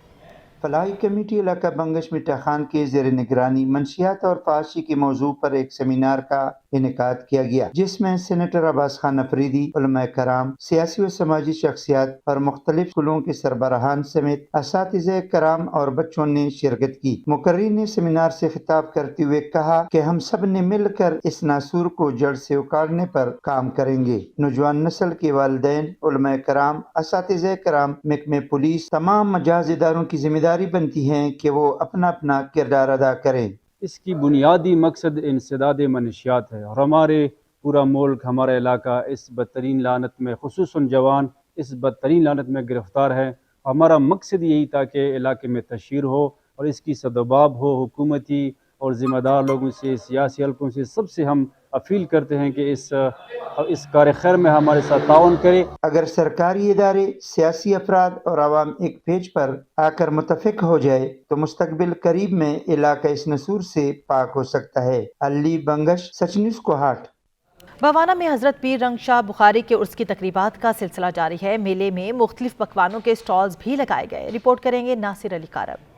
फलाही कमेटी इलाका बंगश मिठा खान के ज़ेर निगरानी मंशियात और फाहशी के मौजू पर एक सेमिनार का इनेकाद किया गया, जिसमें सेनेटर अब्बास खान अफरीदी, उलमाए कराम, सियासी व समाजी शख्सियात और मुख्तलिफ स्कूलों के सरबराहान समेत असातिज़े कराम और बच्चों ने शिरकत की। मुकर्रिर ने सेमिनार से खिताब करते हुए कहा कि हम सब ने मिलकर इस नासूर को जड़ से उखाड़ने पर काम करेंगे। नौजवान नस्ल के वालिदैन, उलमाए कराम, असातिज़े कराम, महकमे पुलिस, तमाम मजाज इदारों की जिम्मेदारी बनती है कि वो अपना अपना किरदार अदा करें। इसकी बुनियादी मकसद इंसदाद मनशियात है और हमारे पूरा मुल्क, हमारा इलाका इस बदतरीन लानत में, खुसूसन जवान इस बदतरीन लानत में गिरफ्तार है। हमारा मकसद यही था कि इलाके में तशहीर हो और इसकी सदबाब हो। हुकूमती और ज़िम्मेदार लोगों से, सियासी हल्कों से, सबसे हम अपील करते हैं कि इस कार्य खैर में हमारे साथ ताउन करें। अगर सरकारी इदारे, सियासी अफराद और आवाम एक पेज पर आकर मुतफिक हो जाए तो मुस्तकबिल करीब में इलाका इस नसूर से पाक हो सकता है। अली बंगश, सच न्यूज़ कोहाट। बवाना में हजरत पीर रंग शाह बुखारी के उर्स की तकरीबात का सिलसिला जारी है। मेले में मुख्तलिफ पकवानों के स्टॉल्स भी लगाए गए। रिपोर्ट करेंगे नासिर अली कारब।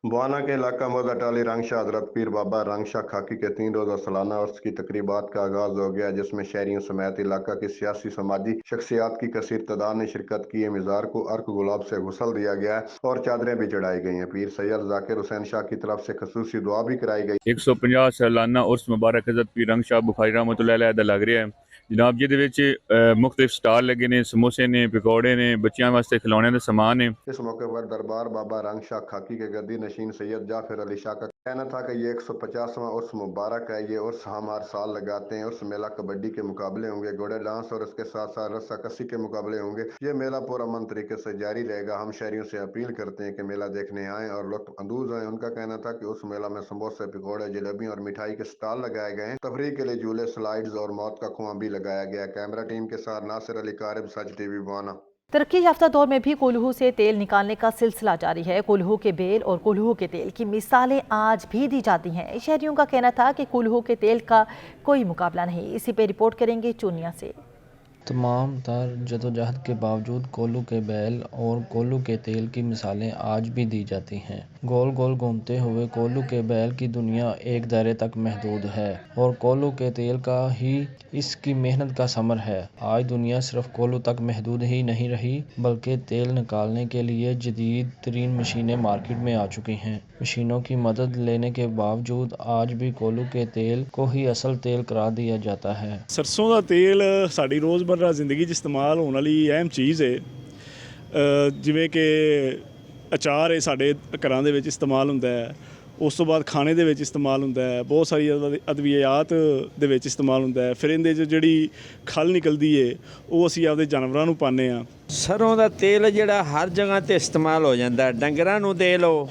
बुआना के इलाका मोजाटाली रंग शाह हजरत पीर बाबा रंग शाह खाकी के 3 रोज़ा सालाना उर्स की तकरीबात का आगाज हो गया, जिसमें शहरियों समेत इलाका की सियासी समाजी शख्सियात की कसीर तादाद ने शिरकत की है। मिज़ार को अर्क गुलाब से गुसल दिया गया है और चादरें भी चढ़ाई गई हैं। पीर सैयद जाकिर हुसैन शाह की तरफ से खसूसी दुआ भी कराई गई। 150 सालाना उर्स मुबारक हजरत पीर रंग शाह बुखारी रहमतुल्लाह अलैह दा लग रहा है जनाब, जिहदे मुख्तलिफ स्टाल लगे ने, समोसे ने, पकौड़े ने, बच्चों वास्ते खिलौने का समान है। इस मौके पर दरबार बाबा रंग शाह खाकी के गद्दी नशीन सैयद जाफिर अली शाह का कहना था कि ये 150वां उर्स मुबारक है। ये उर्स हम हर साल लगाते हैं। उर्स मेला कबड्डी के मुकाबले होंगे, घोड़े डांस और इसके साथ साथ रस्सा कसी के मुकाबले होंगे। ये मेला पुरअमन तरीके से जारी रहेगा। हम शहरियों से अपील करते हैं कि मेला देखने आएँ और लुत्फ अंदोज आएँ। उनका कहना था कि उस मेला में समोसे, पकौड़े, जलेबी और मिठाई के स्टॉल लगाए गए हैं। तफरीह के लिए झूले, स्लाइड्स और मौत का कुआं भी लगाया गया। कैमरा टीम के साथ नासिर अली कारब, सच टीवी बुआना। तरक्की याफ्ता दौर में भी कोल्हू से तेल निकालने का सिलसिला जारी है। कोल्हू के बेल और कोल्हू के तेल की मिसालें आज भी दी जाती हैं। शहरियों का कहना था कि कोल्हू के तेल का कोई मुकाबला नहीं। इसी पे रिपोर्ट करेंगे चूनिया से। तमाम तर जदोजहद के बावजूद कोल्हू के बैल और कोल्हू के तेल की मिसालें आज भी दी जाती हैं। गोल गोल घूमते हुए कोल्हू के बैल की दुनिया एक दायरे तक महदूद है और कोल्हू के तेल का ही इसकी मेहनत का समर है। आज दुनिया सिर्फ कोल्हू तक महदूद ही नहीं रही, बल्कि तेल निकालने के लिए जदीद तरीन मशीनें मार्केट में आ चुकी हैं। मशीनों की मदद लेने के बावजूद आज भी कोल्हू के तेल को ही असल तेल करार दिया जाता है। सरसों का तेल साड़ी रोज़मर्रा ਜ਼ਿੰਦਗੀ 'ਚ ਇਸਤੇਮਾਲ ਹੋਣ ਵਾਲੀ ਅਹਿਮ ਚੀਜ਼ ਹੈ। ਜਿਵੇਂ ਕਿ ਅਚਾਰ ਹੈ ਸਾਡੇ ਘਰਾਂ ਦੇ ਵਿੱਚ ਇਸਤੇਮਾਲ ਹੁੰਦਾ ਹੈ। ਉਸ ਤੋਂ ਬਾਅਦ ਖਾਣੇ ਦੇ ਵਿੱਚ ਇਸਤੇਮਾਲ ਹੁੰਦਾ ਹੈ। ਬਹੁਤ ਸਾਰੀ ਅਦਵਿਆਤ ਦੇ ਵਿੱਚ ਇਸਤੇਮਾਲ ਹੁੰਦਾ ਹੈ। ਫਿਰ ਇਹਦੇ 'ਚ ਜਿਹੜੀ ਖਲ ਨਿਕਲਦੀ ਹੈ ਉਹ ਅਸੀਂ ਆਪਦੇ ਜਾਨਵਰਾਂ ਨੂੰ ਪਾਉਂਦੇ ਹਾਂ। ਸਰੋਂ ਦਾ ਤੇਲ ਜਿਹੜਾ ਹਰ ਜਗ੍ਹਾ 'ਤੇ ਇਸਤੇਮਾਲ ਹੋ ਜਾਂਦਾ। ਡੰਗਰਾਂ ਨੂੰ ਦੇ ਲਓ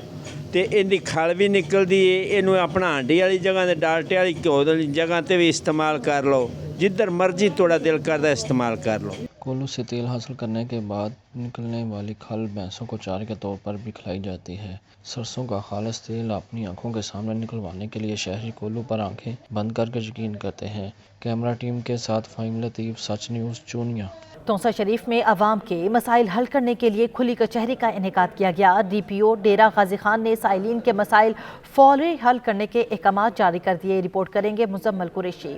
ਤੇ ਇਹਦੀ ਖਲ ਵੀ ਨਿਕਲਦੀ ਹੈ। ਇਹਨੂੰ ਆਪਣਾ ਹਾਂਡੀ ਵਾਲੀ ਜਗ੍ਹਾ ਤੇ ਡਾਲਟੇ ਵਾਲੀ ਘਿਓ ਵਾਲੀ ਜਗ੍ਹਾ ਤੇ ਵੀ इस्तेमाल कर लो। जिधर मर्जी थोड़ा दिल करता है इस्तेमाल कर लो। कोल्हू से तेल हासिल करने के बाद निकलने वाली खल भैंसों को चारे के तौर पर भी खिलाई जाती है। सरसों का खालिस तेल अपनी आंखों के सामने निकलवाने के लिए शहरी कोल्हू पर आंखें बंद करके यकीन करते हैं। कैमरा टीम के साथ फाहिम लतीफ़, सच न्यूज़ चूनिया। तौसा शरीफ में अवाम के मसाइल हल करने के लिए खुली कचहरी का इनेकाद किया गया। DPO डेरा गाजी खान ने साइलिन के मसाइल फौरी हल करने के अहकाम जारी कर दिए। रिपोर्ट करेंगे मुजम्मल कुरैशी।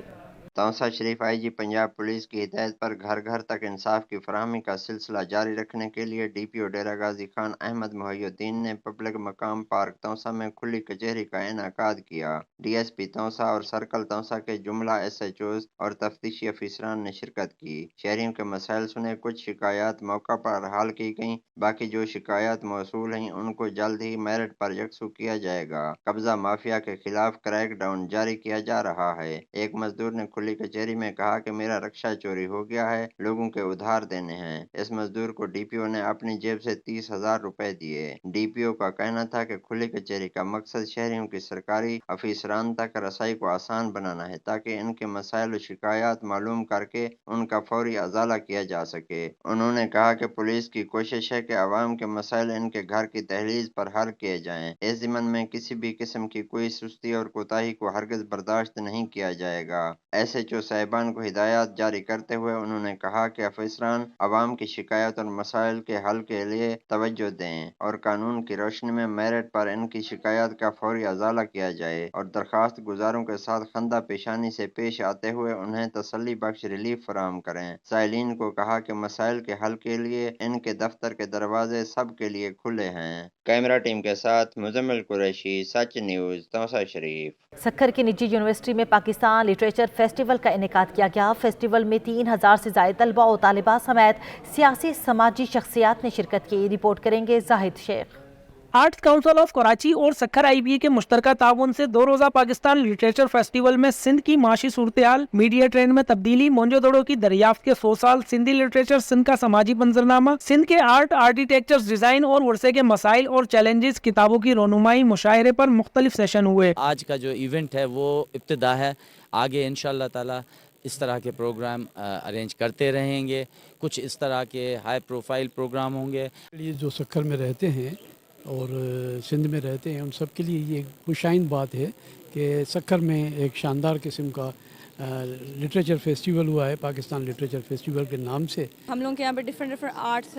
तौसा शरीफ IG पंजाब पुलिस की हिदायत पर घर घर तक इंसाफ की फराहमी का सिलसिला जारी रखने के लिए DPO डेरा गाजी खान अहमद मुहैयुद्दीन ने पब्लिक मकाम पार्क तौसा में खुली कचहरी का इनेकाद किया। DSP तौसा और सर्कल तौसा के जुमला SHOs और तफ्तीशी अफसरान ने शिरकत की। शहरियों के मसाइल सुने, कुछ शिकायत मौका पर हल की गईं, बाकी जो शिकायत मौसूल हैं उनको जल्द ही मेरिट पर यकसू किया जाएगा। कब्जा माफिया के खिलाफ क्रैक डाउन जारी किया जा रहा है। एक मजदूर ने खुली खुली कचहरी में कहा कि मेरा रक्षा चोरी हो गया है, लोगों के उधार देने हैं। इस मजदूर को डीपीओ ने अपनी जेब से 30,000 रुपए दिए। डीपीओ का कहना था कि खुली कचहरी का मकसद शहरियों की सरकारी अफसरान तक रसाई को आसान बनाना है ताकि इनके मसाइल और शिकायत मालूम करके उनका फौरी अजाला किया जा सके। उन्होंने कहा कि पुलिस की कोशिश है कि अवाम के मसाइल इनके घर की दहलीज पर हल किए जाएं। इस ज़िम्न में किसी भी किस्म की कोई सुस्ती और कोताही को हरगिज बर्दाश्त नहीं किया जाएगा। SHO साहिबान को हिदायत जारी करते हुए उन्होंने कहा कि अफसरान अवाम की शिकायत और मसाइल के हल के लिए तवज्जो दें और कानून की रोशनी में मेरिट पर इनकी शिकायत का फौरी अजाला किया जाए और दरखास्त गुजारों के साथ खंदा पेशानी से पेश आते हुए उन्हें तसल्ली बख्श रिलीफ फराहम करें। साइलिन को कहा कि मसाइल के हल के लिए इनके दफ्तर के दरवाजे सब के लिए खुले हैं। कैमरा टीम के साथ मुजम्मिल कुरैशी, सच न्यूज़, तौसा शरीफ। सक्खर की निजी यूनिवर्सिटी में पाकिस्तान लिटरेचर फेस्टिवल का इनेकाद किया गया। फेस्टिवल में 3000 से ज़ायद तलबा और तालिबात समेत सियासी समाजी शख्सियात ने शिरकत की। रिपोर्ट करेंगे Zahid Shaikh. Arts council of Karachi और सक्खर IBA के मुश्तरका ताउन से 2 रोज़ा पाकिस्तान लिटरेचर फेस्टिवल में सिंध की माशी सूरत-ए-हाल, मीडिया ट्रेंड में तब्दीली, मोंजोदड़ो की दरियाफ्त के 100 साल, सिंधी लिटरेचर, सिंध का समाजी मंजरनामा, सिंध के आर्ट, आर्किटेक्चर, डिज़ाइन और वर्से के मसाइल और चैलेंजेस, किताबों की रोनुमाई, मुशायरे पर मुख्तलिफ सेशन हुए। आज का जो इवेंट है वो इब्तिदा है, आगे इंशाअल्लाह ताला इस तरह के प्रोग्राम अरेंज करते रहेंगे। कुछ इस तरह के हाई प्रोफाइल प्रोग्राम होंगे। ये जो सक्खर में रहते हैं और सिंध में रहते हैं उन सब के लिए ये खुशाइन बात है कि सक्खर में एक शानदार किस्म का लिटरेचर फेस्टिवल हुआ है, पाकिस्तान लिटरेचर फेस्टिवल के नाम से। हम लोग के यहाँ पे डिफरेंट आर्ट्स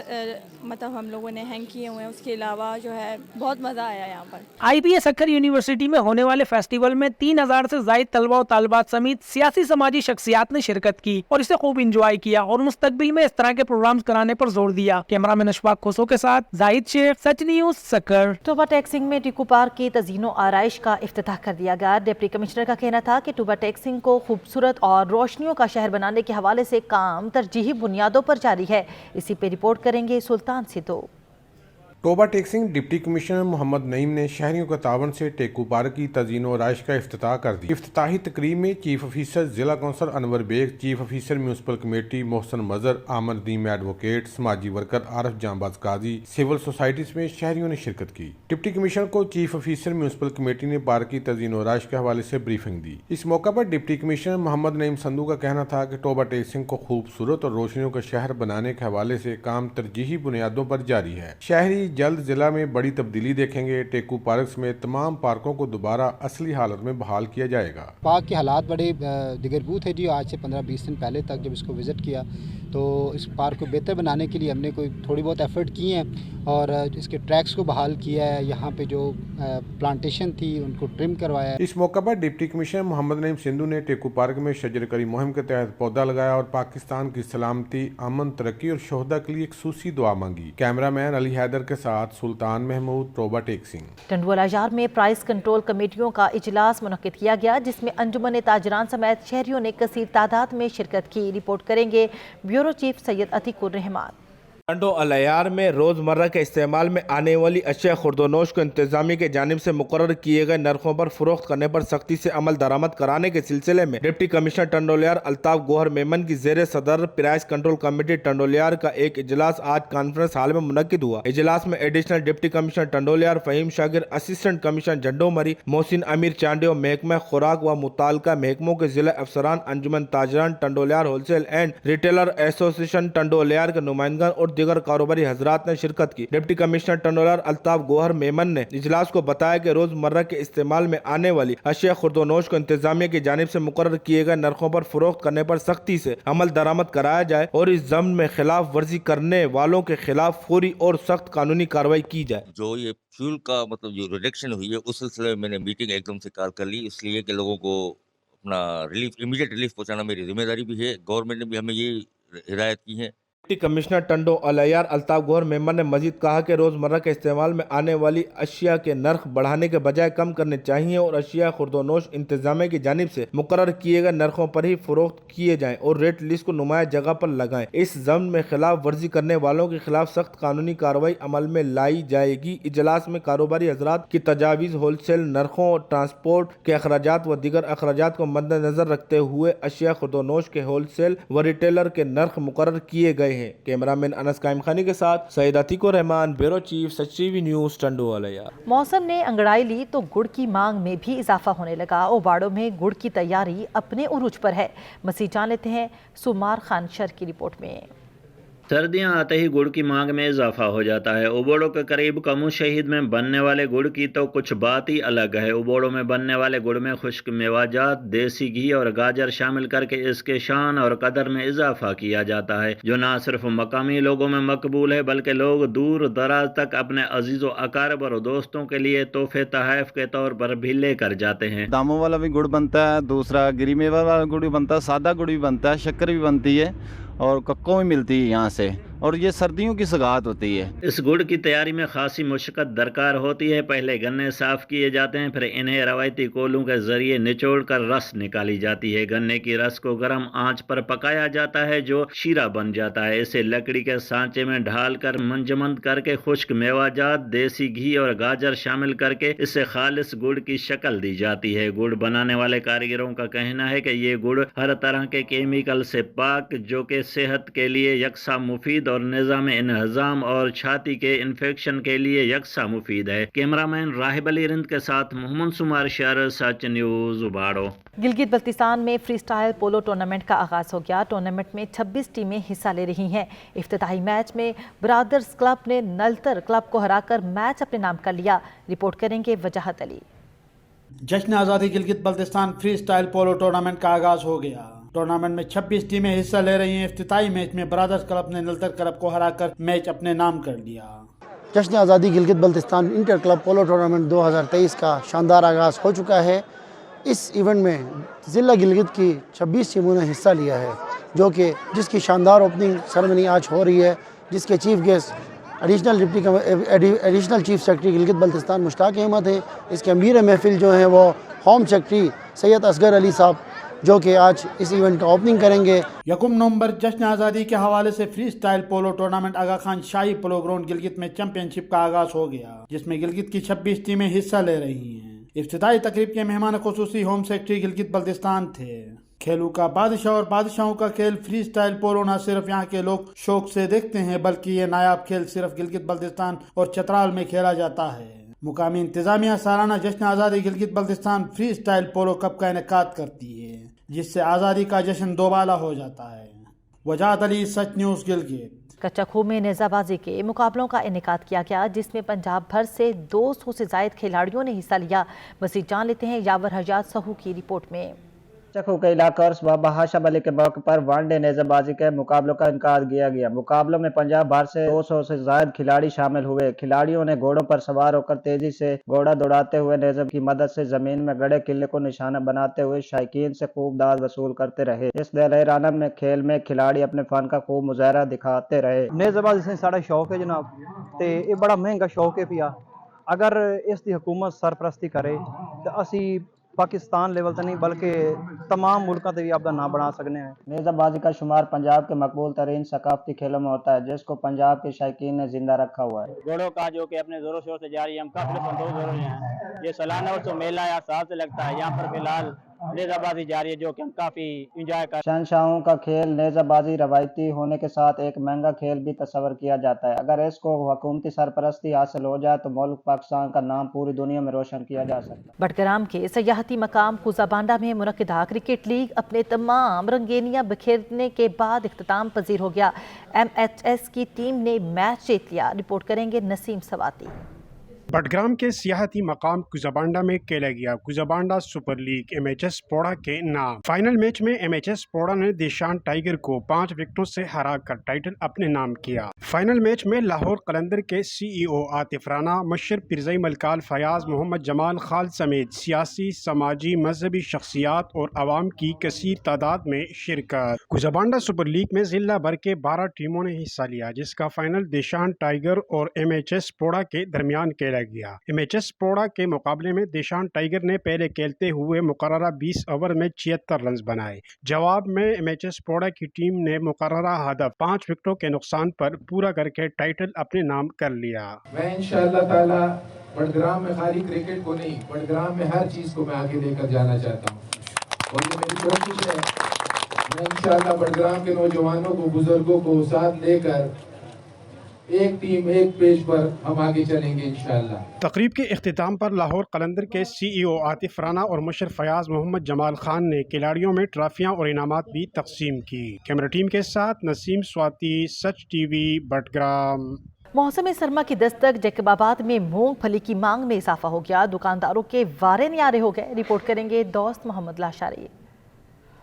मतलब हम लोगों ने हैंग किए हुए हैं। उसके अलावा जो है बहुत मज़ा आया यहाँ पर। IBA सक्खर यूनिवर्सिटी में होने वाले फेस्टिवल में 3000 से ज़ायद तलबा और तालिबात समेत सियासी समाजी शख्सियात ने शिरकत की और इसे खूब इंजॉय किया और मुस्तकबिल में इस तरह के प्रोग्राम कराने पर जोर दिया। कैमरामैन अशफाक खोसो के साथ जाहिद शेख, सच न्यूज़, सक्खर। टोबा टैक्सिंग में टिकू पार्क की तज़ीनो आराइश का इफ्तिताह कर दिया गया। डिप्टी कमिश्नर का कहना था कि टोबा टैक्सिंग को खूबसूरत और रोशनियों का शहर बनाने के हवाले से काम तरजीही बुनियादों पर जारी है। इसी पे रिपोर्ट करेंगे सुल्तान सिद्धू। टोबा टैक्सिंग डिप्टी कमिश्नर मोहम्मद नईम ने शहरियों के तावन से टेकू पार्क की तज़ीनो आराइश का इफ्तिताह कर दी। इफ्तिताही तकरीब में चीफ ऑफिसर जिला council Anwar Baig, chief officer municipal committee Mohsin Mazhar, Aamir दीम advocate, समाजी वर्कर आरफ जांबाज काजी, सिविल सोसाइटीज में शहरियों ने शिरकत की। डिप्टी कमिश्नर को चीफ ऑफिसर म्यूनसिपल कमेटी ने पार्क की तज़ीनो आराइश के हवाले से ब्रीफिंग दी। इस मौका पर डिप्टी कमिश्नर मोहम्मद नईम संधू का कहना था कि टोबा टैक्सिंग को खूबसूरत और रोशनियों का शहर बनाने के हवाले से काम तरजीही बुनियादों पर जारी है। शहरी जल्द जिला में बड़ी तब्दीली देखेंगे। टेकू पार्क में तमाम पार्कों को दोबारा असली हालत में बहाल किया जाएगा। पार्क के हालात बड़े दिगरगू थे जी। आज से 15-20 दिन पहले तक जब इसको विज़िट किया तो इस पार्क को बेहतर बनाने के लिए हमने कोई थोड़ी बहुत एफर्ट किए हैं और इसके ट्रैक्स को बहाल किया है। यहाँ पे जो प्लांटेशन थी उनको ट्रिम करवाया है। इस मौका पर डिप्टी कमिश्नर मोहम्मद नईम सिंधु ने टेकू पार्क में शजरकरी मुहिम के तहत पौधा लगाया और पाकिस्तान की सलामती, अमन, तरक्की और शोहदा के लिए एक खूसूसी दुआ मांगी। कैमरामैन अली हैदर के साथ सुल्तान महमूद, टोबा टैक्सिंग। टंडवाला बाजार में प्राइस कंट्रोल कमेटियों का इजलास मुनक्किद किया गया जिसमें अंजुमन ताजरान समेत शहरियों ने कसीर तादाद में शिरकत की। रिपोर्ट करेंगे ब्यूरो चीफ सैयद अतीकुर रहमान। टंडो अलयार में रोज़मर्रा के इस्तेमाल में आने वाली अशिया खुर्दोनोश को इंतजामिया की जानिब से मुकर्रर किए गए नरखों पर फरोख्त करने पर सख्ती से अमल दरामद कराने के सिलसिले में डिप्टी कमिश्नर टंडोलियार अल्ताफ गोहर मेमन की जेर सदर प्राइस कंट्रोल कमेटी टंडोलियार का एक इजलास आज कॉन्फ्रेंस हाल में मुनक्किद हुआ। इजलास में additional deputy commissioner Tando Allahyar Faheem शागिर, असिस्टेंट कमिश्नर झंडोमरी, मोहसिन अमीर चांडियो, महकमा खुराक व मुतालका महकमों के जिला अफसरान, अंजुमन ताजरान टंडोलियार होलसेल एंड रिटेलर एसोसिएशन टंडोलियार के नुमाइंदगान और दीगर कारोबारी हजरात ने शिरकत की। डिप्टी कमिश्नर टंडोलियार अल्ताफ गोहर मेमन ने इजलास को बताया कि रोजमर्रा के इस्तेमाल में आने वाली अशिया खुर्दोनोश को इंतजामिया की जानिब से मुकर्रर किए गए नरखों पर फरोख्त करने पर सख्ती से अमल दरामद कराया जाए और इस ज़म्न में खिलाफ वर्जी करने वालों के खिलाफ फौरी और सख्त कानूनी कार्रवाई की जाए। जो ये फ्यूल का मतलब जो रिडक्शन हुई है उस सिलसिले में मैंने मीटिंग एकदम से कॉल कर ली, इसलिए कि लोगों को अपना रिलीफ, इमीडिएट रिलीफ पहुंचाना मेरी जिम्मेदारी भी है। गवर्नमेंट ने भी हमें ये हिदायत की है deputy commissioner Tando Allahyar Altaf Gohar member ने मजीद कहा कि रोज़मर्रा के इस्तेमाल में आने वाली अशिया के नर्ख बढ़ाने के बजाय कम करने चाहिए और अशिया खुर्दोनोश इंतजामिया की जानिब से मुकर्रर किए गए नरखों पर ही फरोख्त किए जाएं और रेट लिस्ट को नुमाया जगह पर लगाएं। इस ज़म्न में खिलाफ वर्जी करने वालों के खिलाफ सख्त कानूनी कार्रवाई अमल में लाई जाएगी। इजलास में कारोबारी हजरात की तजावीज़ होलसेल नरखों, ट्रांसपोर्ट के अखराजात व दीगर अखराजात को मद्देनजर रखते हुए अशिया खुर्दोनोश के होलसेल व रिटेलर के नर्ख मुकर्रर किए गए हैं। कैमरामैन अनस कायम खानी के साथ सईद अतीकुर रहमान, ब्यूरो चीफ, सच टीवी न्यूज़, टंडो अलैयार। मौसम ने अंगड़ाई ली तो गुड़ की मांग में भी इजाफा होने लगा। ओबाड़ों में गुड़ की तैयारी अपने उरूज पर है। मसीह जान लेते हैं सुमार खान शर की रिपोर्ट में। सर्दियां आते ही गुड़ की मांग में इजाफा हो जाता है। उबोड़ों के करीब कमू शहीद में बनने वाले गुड़ की तो कुछ बात ही अलग है। उबोड़ों में बनने वाले गुड़ में खुश्क मेवाजात, देसी घी और गाजर शामिल करके इसके शान और कदर में इजाफा किया जाता है, जो न सिर्फ मकामी लोगों में मकबूल है बल्कि लोग दूर दराज तक अपने अजीज़ो अकारब और दोस्तों के लिए तोहफे तहफ़ के तौर पर भी लेकर जाते हैं। दामों वाला भी गुड़ बनता है, दूसरा गिरी मेवा वाला गुड़ भी बनता है, सादा गुड़ भी बनता है, शक्कर भी बनती है और कक्को भी मिलती है यहाँ से, और ये सर्दियों की सगात होती है। इस गुड़ की तैयारी में खासी मुशक्कत दरकार होती है। पहले गन्ने साफ किए जाते हैं, फिर इन्हें रवायती कोलों के जरिए निचोड़ कर रस निकाली जाती है। गन्ने की रस को गर्म आंच पर पकाया जाता है जो शीरा बन जाता है। इसे लकड़ी के सांचे में ढाल कर मंजमंद करके खुश्क मेवाजात, देसी घी और गाजर शामिल करके इसे खालिस गुड़ की शक्ल दी जाती है। गुड़ बनाने वाले कारीगरों का कहना है कि ये गुड़ हर तरह के केमिकल से पाक, जो कि सेहत के लिए यकसा मुफीद और निज़ाम इन्हजाम और छाती के इन्फेक्शन के लिए यकसा मुफीद है। कैमरामैन राहिब अली रिंद के साथ मोहम्मद सुमार शहर, सच न्यूज़, उबाड़ो। गिलगित बल्तिस्तान में फ्री स्टाइल पोलो टूर्नामेंट का आगाज हो गया। टूर्नामेंट में 26 टीमें हिस्सा ले रही हैं। इफ्तिताही मैच में ब्रादर्स क्लब ने नलतर क्लब को हराकर मैच अपने नाम कर लिया। रिपोर्ट करेंगे वजाहत अली। जश्न आज़ादी Gilgit Baltistan free style polo tournament का आगाज हो गया। टूर्नामेंट में 26 टीमें हिस्सा ले रही हैं। इफ्तिताही मैच में ब्रादर्स क्लब ने नलतर क्लब को हराकर मैच अपने नाम कर लिया। जश्न आज़ादी Gilgit Baltistan inter club polo tournament 2023 का शानदार आगाज़ हो चुका है। इस इवेंट में ज़िला गिलगित की 26 टीमों ने हिस्सा लिया है, जिसकी शानदार ओपनिंग सेरेमनी आज हो रही है, जिसके chief guest additional chief secretary Gilgit Baltistan Mushtaq Ahmed हैं। इसके अमीर महफिल जो हैं वो होम सेक्रेटरी सैयद असगर अली साहब, जो कि आज इस इवेंट का ओपनिंग करेंगे। 1 नवंबर जश्न आज़ादी के हवाले से फ्री स्टाइल पोलो टूर्नामेंट आगा खान शाही पोलो ग्राउंड गिलगित में चैंपियनशिप का आगाज हो गया, जिसमें गिलगित की 26 टीमें हिस्सा ले रही हैं। इफ्तिताई तकरीब के मेहमान खुसूसी होम सेक्रेटरी गिलगित बल्तिस्तान थे। खेलों का बादशाह और बादशाहों का खेल फ्री स्टाइल पोलो न सिर्फ यहाँ के लोग शौक से देखते हैं, बल्कि ये नायाब खेल सिर्फ गिलगित बल्तिस्तान और चतराल में खेला जाता है। मुकामी इंतजामिया सालाना जश्न आज़ादी गिलगित बल्तिस्तान फ्री स्टाइल पोलो कप का इनेकाद करती है, जिससे आज़ादी का जश्न दोबाला हो जाता है। वजाहत अली, सच न्यूज़, गिलगित। कच्चा खूह में नेज़ाबाजी के मुकाबलों का इनेकाद किया गया, जिसमें पंजाब भर से 200 से जायद खिलाड़ियों ने हिस्सा लिया। मज़ीद जान लेते हैं यावर हजात सहू की रिपोर्ट में। चखू के इलाका और बाबा हाशम अली के मौके पर वनडे नेज़ाबाजी के मुकाबलों का इनकाद किया गया। मुकाबलों में पंजाब भर से 200 से ज्यादा खिलाड़ी शामिल हुए। खिलाड़ियों ने घोड़ों पर सवार होकर तेजी से घोड़ा दौड़ाते हुए नेज़ा की मदद से जमीन में गड़े किले को निशाना बनाते हुए शायकीन से खूब दाद वसूल करते रहे। इस दौरान में खेल में खिलाड़ी अपने फन का खूब मुजाहरा दिखाते रहे। नेज़ाबाजी से साड़ा शौक है जनाब, ते ये बड़ा महंगा शौक है पिया। अगर इसकी हुकूमत सरपरस्ती करे तो असी पाकिस्तान लेवल तो नहीं बल्कि तमाम मुल्कों से भी आपका नाम बना सकते हैं। नेज़ाबाजी का शुमार पंजाब के मकबूल तरीन सकाफती खेलों में होता है, जिसको पंजाब के शायकीन ने जिंदा रखा हुआ है। घोड़ों का जो कि अपने जोरों शोर से जारी है, हम काफी संतोष हो रहे हैं। ये सालाना उत्सव मेला या साल से लगता है। यहाँ पर फिलहाल नेज़ाबाजी जारी है, जो कि हम काफी इंजॉय कर। शहनशाहों का खेल नेज़ाबाजी रवायती होने के साथ एक महंगा खेल भी तस्वर किया जाता है। अगर इसको हुकूमती सरपरस्ती हासिल हो जाए तो मुल्क पाकिस्तान का नाम पूरी दुनिया में रोशन किया जा सकता है। बडग्राम के सयाहती मकाम कुजाबांडा में मुनक्किदा क्रिकेट लीग अपने तमाम रंगेनियां बिखेरने के बाद इख्तिताम पजीर हो गया। MHS की टीम ने मैच जीत लिया। रिपोर्ट करेंगे नसीम सवाती। बडग्राम के सियाहती मकाम कुजाबांडा में खेला गया कुजाबांडा सुपर लीग MHS पोड़ा के नाम। फाइनल मैच में MHS पोड़ा ने देशान टाइगर को 5 विकेटों से हराकर टाइटल अपने नाम किया। फाइनल मैच में लाहौर कलंदर के CEO आतिफ राना, मशर पिरजई मलकाल, फयाज, मोहम्मद जमाल खाल समेत सियासी, समाजी, मजहबी शख्सियात और आवाम की कसीर तादाद में शिरकत। कुजाबांडा सुपर लीग में जिला भर के 12 टीमों ने हिस्सा लिया, जिसका फाइनल देशान टाइगर और MHS पोड़ा के दरमियान खेला गया। MHS पोड़ा के मुकाबले में देशान टाइगर ने पहले खेलते हुए मुकर्ररा 20 ओवर में 76 रन बनाए। जवाब में MHS पोड़ा की टीम ने मुकर्ररा हदफ 5 विकेटों के नुकसान पर पूरा करके टाइटल अपने नाम कर लिया। मैं इंशाअल्लाह ताला बडग्राम में खाली क्रिकेट को नहीं, बडग्राम में हर चीज को मैं आगे लेकर जाना चाहता हूँ और ये मेरी कोशिश है। मैं इंशाअल्लाह बडग्राम के नौजवानों को, बुजुर्गों को साथ लेकर एक टीम एक पेज पर हम आगे चलेंगे इंशाअल्लाह। तकरीब के इख्तिताम पर लाहौर कलंदर के CEO आतिफ राना और मुशर फयाज मोहम्मद जमाल खान ने खिलाड़ियों में ट्रॉफियां और इनामात भी तकसीम की। कैमरा टीम के साथ नसीम स्वाति, सच TV, बडग्राम। मौसम सरमा की दस्तक, जैकबाबाद में मूंगफली की मांग में इजाफा हो गया, दुकानदारों के वारे न्यारे हो गए। रिपोर्ट करेंगे दोस्त मोहम्मद लाशारी।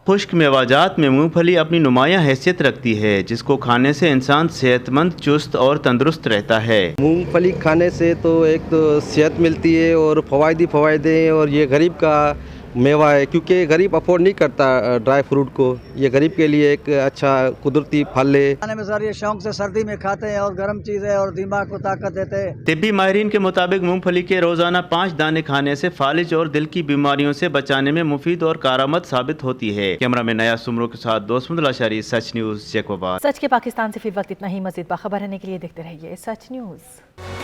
खुश्क मेवाजात में मूंगफली अपनी नुमायां हैसियत रखती है, जिसको खाने से इंसान सेहतमंद, चुस्त और तंदुरुस्त रहता है। मूंगफली खाने से तो एक तो सेहत मिलती है और फ़वाइदे हैं, और ये गरीब का मेवा है, क्योंकि गरीब अफोर्ड नहीं करता ड्राई फ्रूट को। ये गरीब के लिए एक अच्छा कुदरती फल है। खाने में सर ये शौक से सर्दी में खाते हैं और गर्म चीज़ है और दिमाग को ताकत देते हैं। तिब्बी माहिरीन के मुताबिक मूंगफली के रोजाना 5 दाने खाने से फालिज और दिल की बीमारियों से बचाने में मुफीद और कारआमद साबित होती है। कैमरा में नया सुमरों के साथ दोस्त लाशारी, सच न्यूज़, जैकबाबाद। सच के पाकिस्तान से फिर वक्त इतना ही। मज़ीद बाखबर रहने के लिए देखते रहिए सच न्यूज़।